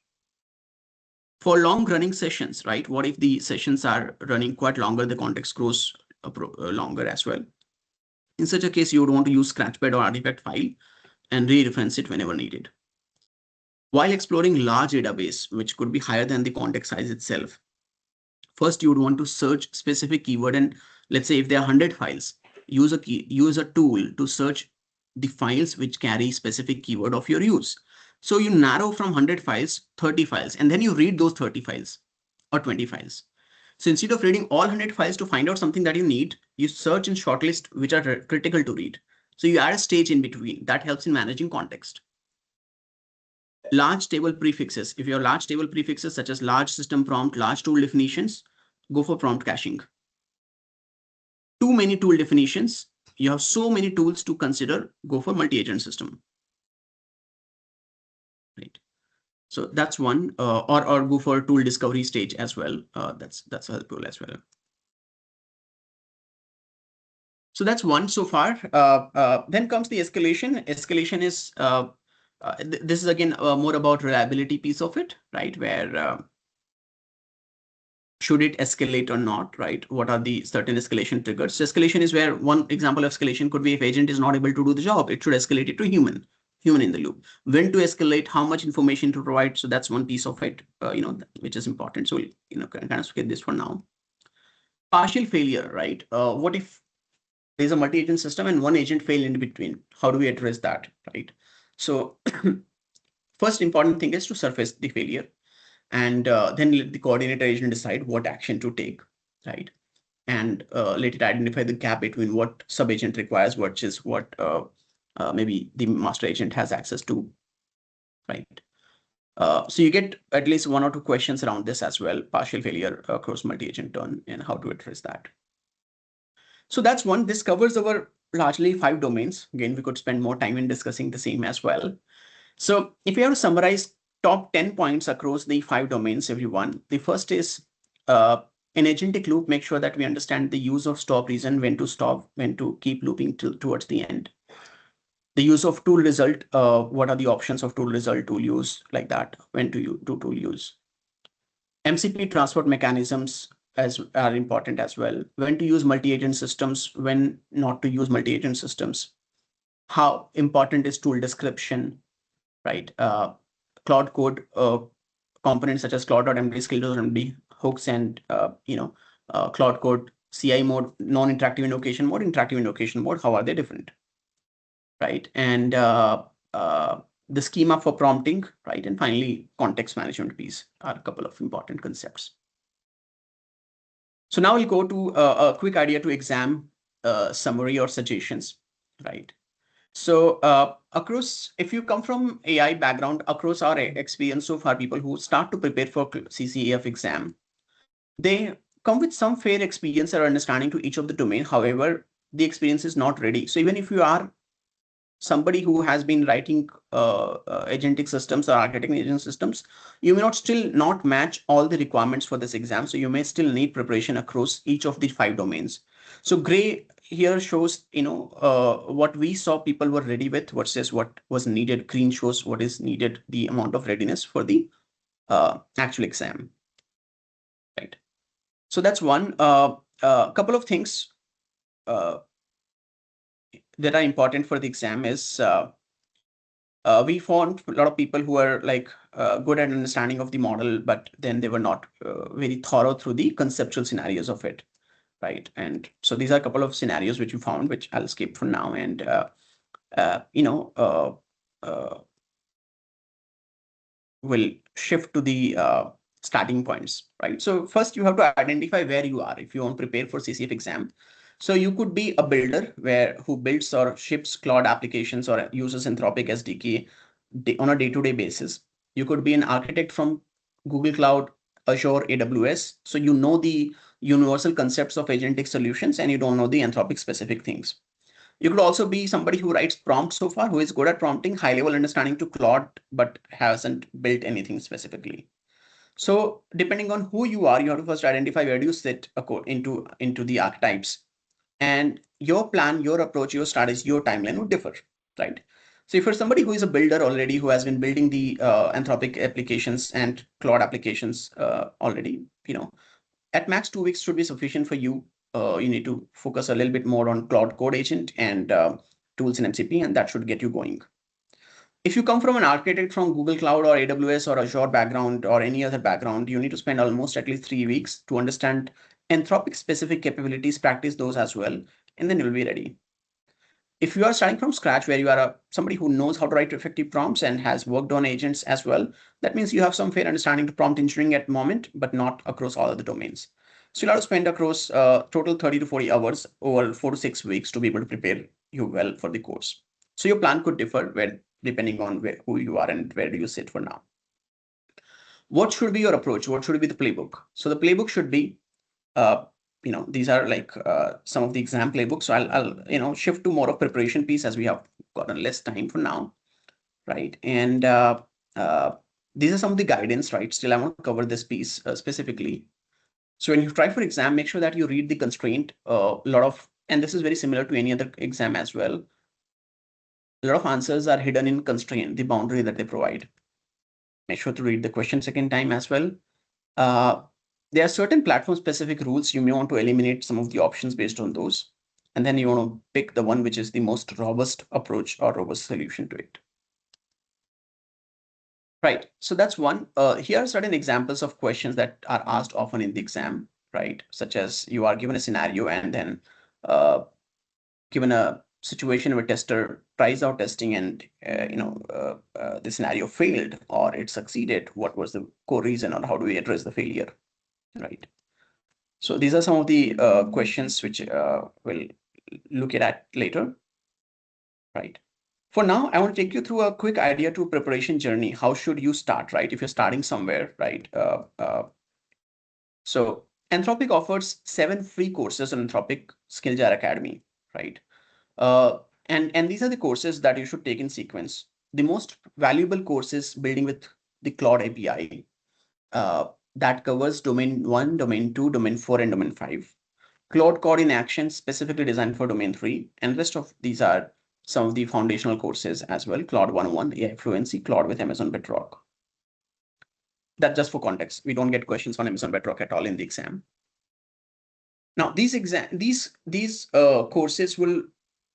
For long running sessions, right? What if the sessions are running quite longer, the context grows longer as well? In such a case, you would want to use scratchpad or artifact file and re-reference it whenever needed. While exploring large database, which could be higher than the context size itself, first you would want to search specific keyword, and let's say if there are 100 files, use a tool to search the files which carry specific keyword of your use. So you narrow from 100 files, 30 files, and then you read those 30 files or 20 files. So instead of reading all 100 files to find out something that you need, you search and shortlist which are critical to read. So you add a stage in between that helps in managing context. Large table prefixes. If you have large table prefixes such as large system prompt, large tool definitions, go for prompt caching. Too many tool definitions, you have so many tools to consider, go for multi-agent system. Right. So that's one, or go for tool discovery stage as well. That's helpful as well. So that's one so far. Then comes the escalation. Escalation is this is again more about reliability piece of it, right? Where should it escalate or not, right? What are the certain escalation triggers? So escalation is where one example of escalation could be if agent is not able to do the job, it should escalate it to human in the loop. When to escalate, how much information to provide. So that's one piece of it, which is important. So, kind of skip this for now. Partial failure, right? What if there's a multi-agent system and one agent failed in between? How do we address that, right? So first important thing is to surface the failure. And then let the coordinator agent decide what action to take, right? And let it identify the gap between what sub-agent requires versus what maybe the master agent has access to, right? So you get at least 1 or 2 questions around this as well, partial failure across multi-agent turn and how to address that. So that's one. This covers our largely 5 domains. Again, we could spend more time in discussing the same as well. So if you have to summarize top 10 points across the 5 domains, everyone, the first is an agentic loop. Make sure that we understand the use of stop reason, when to stop, when to keep looping towards the end. The use of tool result, what are the options of tool result, tool use, like that, when to do tool use. MCP transport mechanisms are important as well. When to use multi-agent systems, when not to use multi-agent systems. How important is tool description, right? Claude Code components such as Claude.md, skill.md, hooks, and Claude Code CI mode, non-interactive invocation mode, interactive invocation mode. How are they different, right? And the schema for prompting, right? And finally, context management piece are a couple of important concepts. So now we'll go to a quick idea to exam summary or suggestions, right? So across, if you come from AI background, across our experience so far, people who start to prepare for CCA-F exam, they come with some fair experience or understanding to each of the domain. However, the experience is not ready. So even if you are somebody who has been writing agentic systems or architecting agent systems, you may not match all the requirements for this exam. So you may still need preparation across each of the 5 domains. So gray here shows, what we saw people were ready with versus what was needed. Green shows what is needed, the amount of readiness for the actual exam, right? So that's one. Couple of things that are important for the exam is we found a lot of people who are like good at understanding of the model, but then they were not very thorough through the conceptual scenarios of it, right? And so these are a couple of scenarios which you found, which I'll skip for now, and we'll shift to the starting points, right? So first you have to identify where you are if you want to prepare for CCF exam. So you could be a builder who builds or ships Claude applications or uses Anthropic SDK on a day-to-day basis. You could be an architect from Google Cloud, Azure, AWS. So you know the universal concepts of agentic solutions and you don't know the Anthropic specific things. You could also be somebody who writes prompts so far, who is good at prompting, high level understanding to Claude, but hasn't built anything specifically. So depending on who you are, you have to first identify where do you sit into the archetypes, and your plan, your approach, your strategy, your timeline would differ, right? So if you're somebody who is a builder already, who has been building the Anthropic applications and Claude applications already, at max 2 weeks should be sufficient for you. You need to focus a little bit more on Claude Code Agent and tools in MCP, and that should get you going. If you come from an architect from Google Cloud or AWS or Azure background or any other background, you need to spend almost at least 3 weeks to understand Anthropic specific capabilities, practice those as well, and then you'll be ready. If you are starting from scratch, where you are somebody who knows how to write effective prompts and has worked on agents as well, that means you have some fair understanding to prompt engineering at the moment, but not across all of the domains. So you'll have to spend across total 30 to 40 hours over 4 to 6 weeks to be able to prepare you well for the course. So your plan could differ depending on who you are and where do you sit for now. What should be your approach? What should be the playbook? So the playbook should be, these are like some of the exam playbooks. So I'll shift to more of preparation piece as we have gotten less time for now, right? And these are some of the guidance, right? Still, I want to cover this piece specifically. So when you try for exam, make sure that you read the constraint. And this is very similar to any other exam as well. A lot of answers are hidden in constraint, the boundary that they provide. Make sure to read the question second time as well. There are certain platform specific rules. You may want to eliminate some of the options based on those. And then you want to pick the one which is the most robust approach or robust solution to it. Right. So that's one. Here are certain examples of questions that are asked often in the exam, right? Such as you are given a scenario and then given a situation where tester tries out testing and the scenario failed or it succeeded. What was the core reason, or how do we address the failure, right? So these are some of the questions which we'll look at later, right? For now, I want to take you through a quick idea to preparation journey. How should you start, right? If you're starting somewhere, right? So Anthropic offers 7 free courses on Anthropic Skill Jar Academy, right? And these are the courses that you should take in sequence. The most valuable course is building with the Claude API. That covers domain 1, domain 2, domain 4, and domain 5. Claude Code in Action, specifically designed for domain 3. And rest of these are some of the foundational courses as well. Claude 101, AI Fluency, Claude with Amazon Bedrock. That's just for context. We don't get questions on Amazon Bedrock at all in the exam. Now, these courses will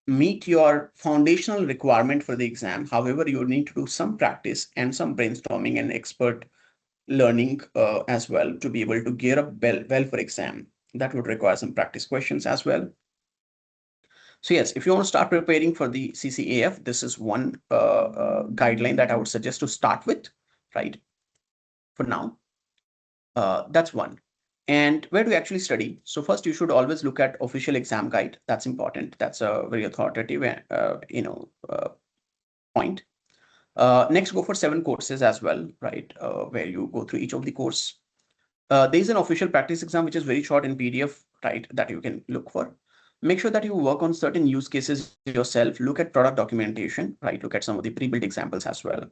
meet your foundational requirement for the exam. However, you need to do some practice and some brainstorming and expert learning as well to be able to gear up well for exam. That would require some practice questions as well. So yes, if you want to start preparing for the CCA-F, this is one guideline that I would suggest to start with, right? For now, that's one. And where do you actually study? So first, you should always look at official exam guide. That's important. That's a very authoritative, point. Next, go for 7 courses as well, right? Where you go through each of the course. There's an official practice exam, which is very short in PDF, right? That you can look for. Make sure that you work on certain use cases yourself. Look at product documentation, right? Look at some of the pre-built examples as well.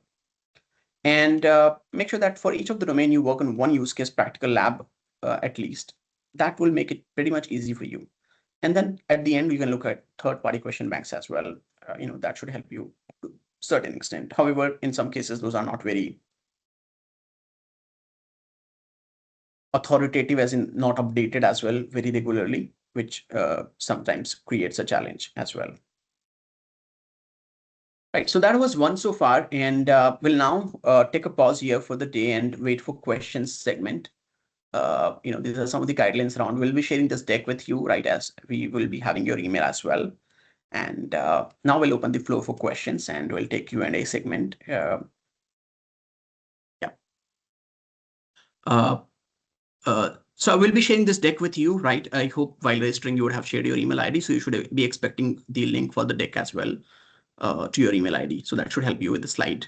And make sure that for each of the domain, you work on one use case practical lab at least. That will make it pretty much easy for you. And then at the end, you can look at third-party question banks as well. That should help you to a certain extent. However, in some cases, those are not very authoritative, as in not updated as well very regularly, which sometimes creates a challenge as well. Right, so that was one so far, and we'll now take a pause here for the day and wait for questions segment. These are some of the guidelines around. We'll be sharing this deck with you, right, as we will be having your email as well. And now we'll open the floor for questions and we'll take Q&A segment. Yeah. So I will be sharing this deck with you, right? I hope while registering you would have shared your email ID. So you should be expecting the link for the deck as well to your email ID. So that should help you with the slide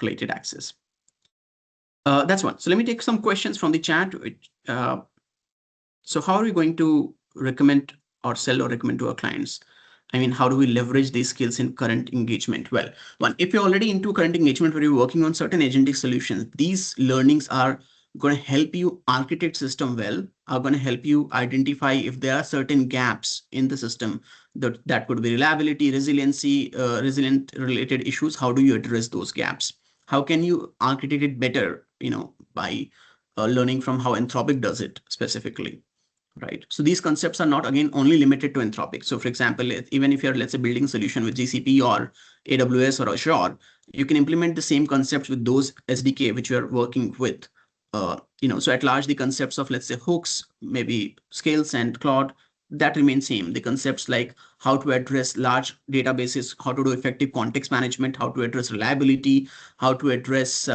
related access. That's one. So let me take some questions from the chat. So how are we going to recommend or sell or recommend to our clients? I mean, how do we leverage these skills in current engagement? Well, one, if you're already into current engagement where you're working on certain agentic solutions, these learnings are going to help you architect system well, are going to help you identify if there are certain gaps in the system that could be reliability, resiliency, resilient related issues. How do you address those gaps? How can you architect it better, by learning from how Anthropic does it specifically? Right. So these concepts are not, again, only limited to Anthropic. So for example, even if you're, let's say, building a solution with GCP or AWS or Azure, you can implement the same concepts with those SDK which you are working with. So at large, the concepts of, let's say, hooks, maybe Scales and Claude, that remain same. The concepts like how to address large databases, how to do effective context management, how to address reliability, how to address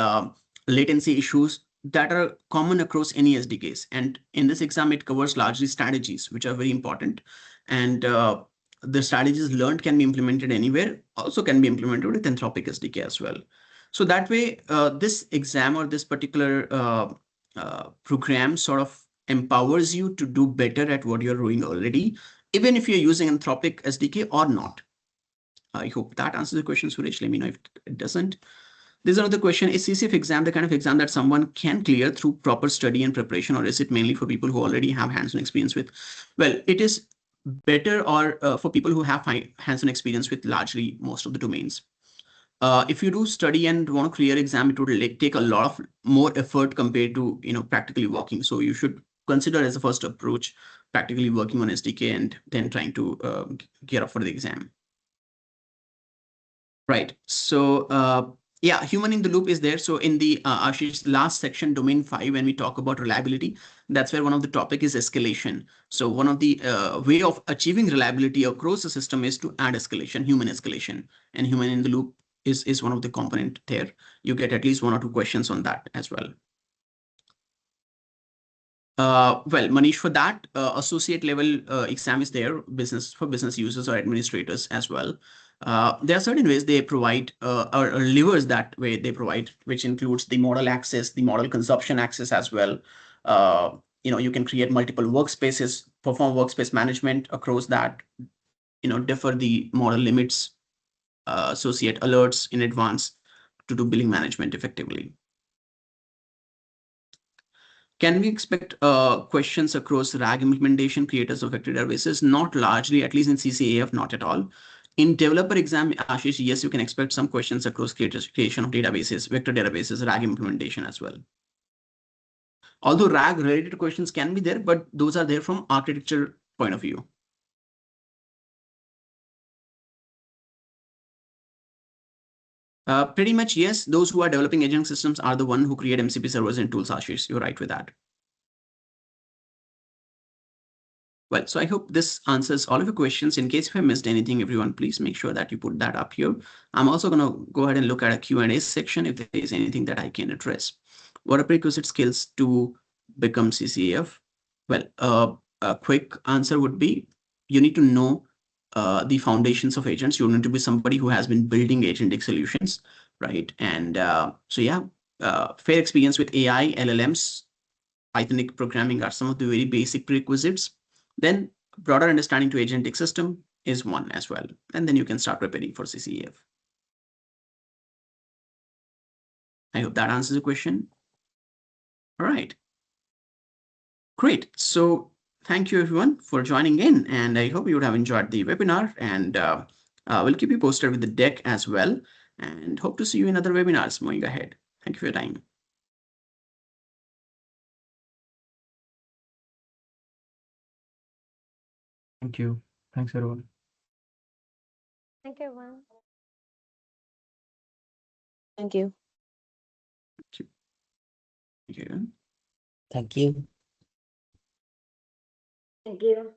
latency issues, that are common across any SDKs. And in this exam, it covers largely strategies, which are very important. And the strategies learned can be implemented anywhere, also can be implemented with Anthropic SDK as well. So that way, this exam or this particular program sort of empowers you to do better at what you're doing already, even if you're using Anthropic SDK or not. I hope that answers the question, Suresh. Let me know if it doesn't. There's another question. Is CCA-F exam the kind of exam that someone can clear through proper study and preparation, or is it mainly for people who already have hands-on experience with? Well, it is better or for people who have hands-on experience with largely most of the domains. If you do study and want to clear exam, it would take a lot of more effort compared to practically working. So you should consider as a first approach practically working on SDK and then trying to gear up for the exam. Right. So yeah, human in the loop is there. So in the Ashish's last section, domain 5, when we talk about reliability, that's where one of the topic is escalation. So one of the way of achieving reliability across the system is to add escalation, human escalation, and human in the loop is one of the component there. You get at least 1 or 2 questions on that as well. Well, Manish, for that associate level exam is there, for business users or administrators as well. There are certain ways they provide or levers that way they provide, which includes the model access, the model consumption access as well. You can create multiple workspaces, perform workspace management across that, defer the model limits, associate alerts in advance to do billing management effectively. Can we expect questions across RAG implementation, creators of vector databases? Not largely, at least in CCA-F, not at all. In developer exam, Ashish, yes, you can expect some questions across creation of databases, vector databases, RAG implementation as well. Although RAG related questions can be there, but those are there from architecture point of view. Pretty much, yes. Those who are developing agent systems are the one who create MCP servers and tools, Ashish. You're right with that. Well, so I hope this answers all of your questions. In case if I missed anything, everyone, please make sure that you put that up here. I'm also going to go ahead and look at a Q&A section if there is anything that I can address. What are prerequisite skills to become CCA-F? Well, a quick answer would be you need to know the foundations of agents. You need to be somebody who has been building agentic solutions, right? And so yeah, fair experience with AI, LLMs, Pythonic programming are some of the very basic prerequisites. Then broader understanding to agentic system is one as well. And then you can start preparing for CCA-F. I hope that answers the question. All right. Great. So thank you everyone for joining in, and I hope you would have enjoyed the webinar, and we'll keep you posted with the deck as well, and hope to see you in other webinars moving ahead. Thank you for your time.
Thank you. Thanks, everyone.
Thank you, everyone. Thank you.
Thank you.
Thank you.
Thank you.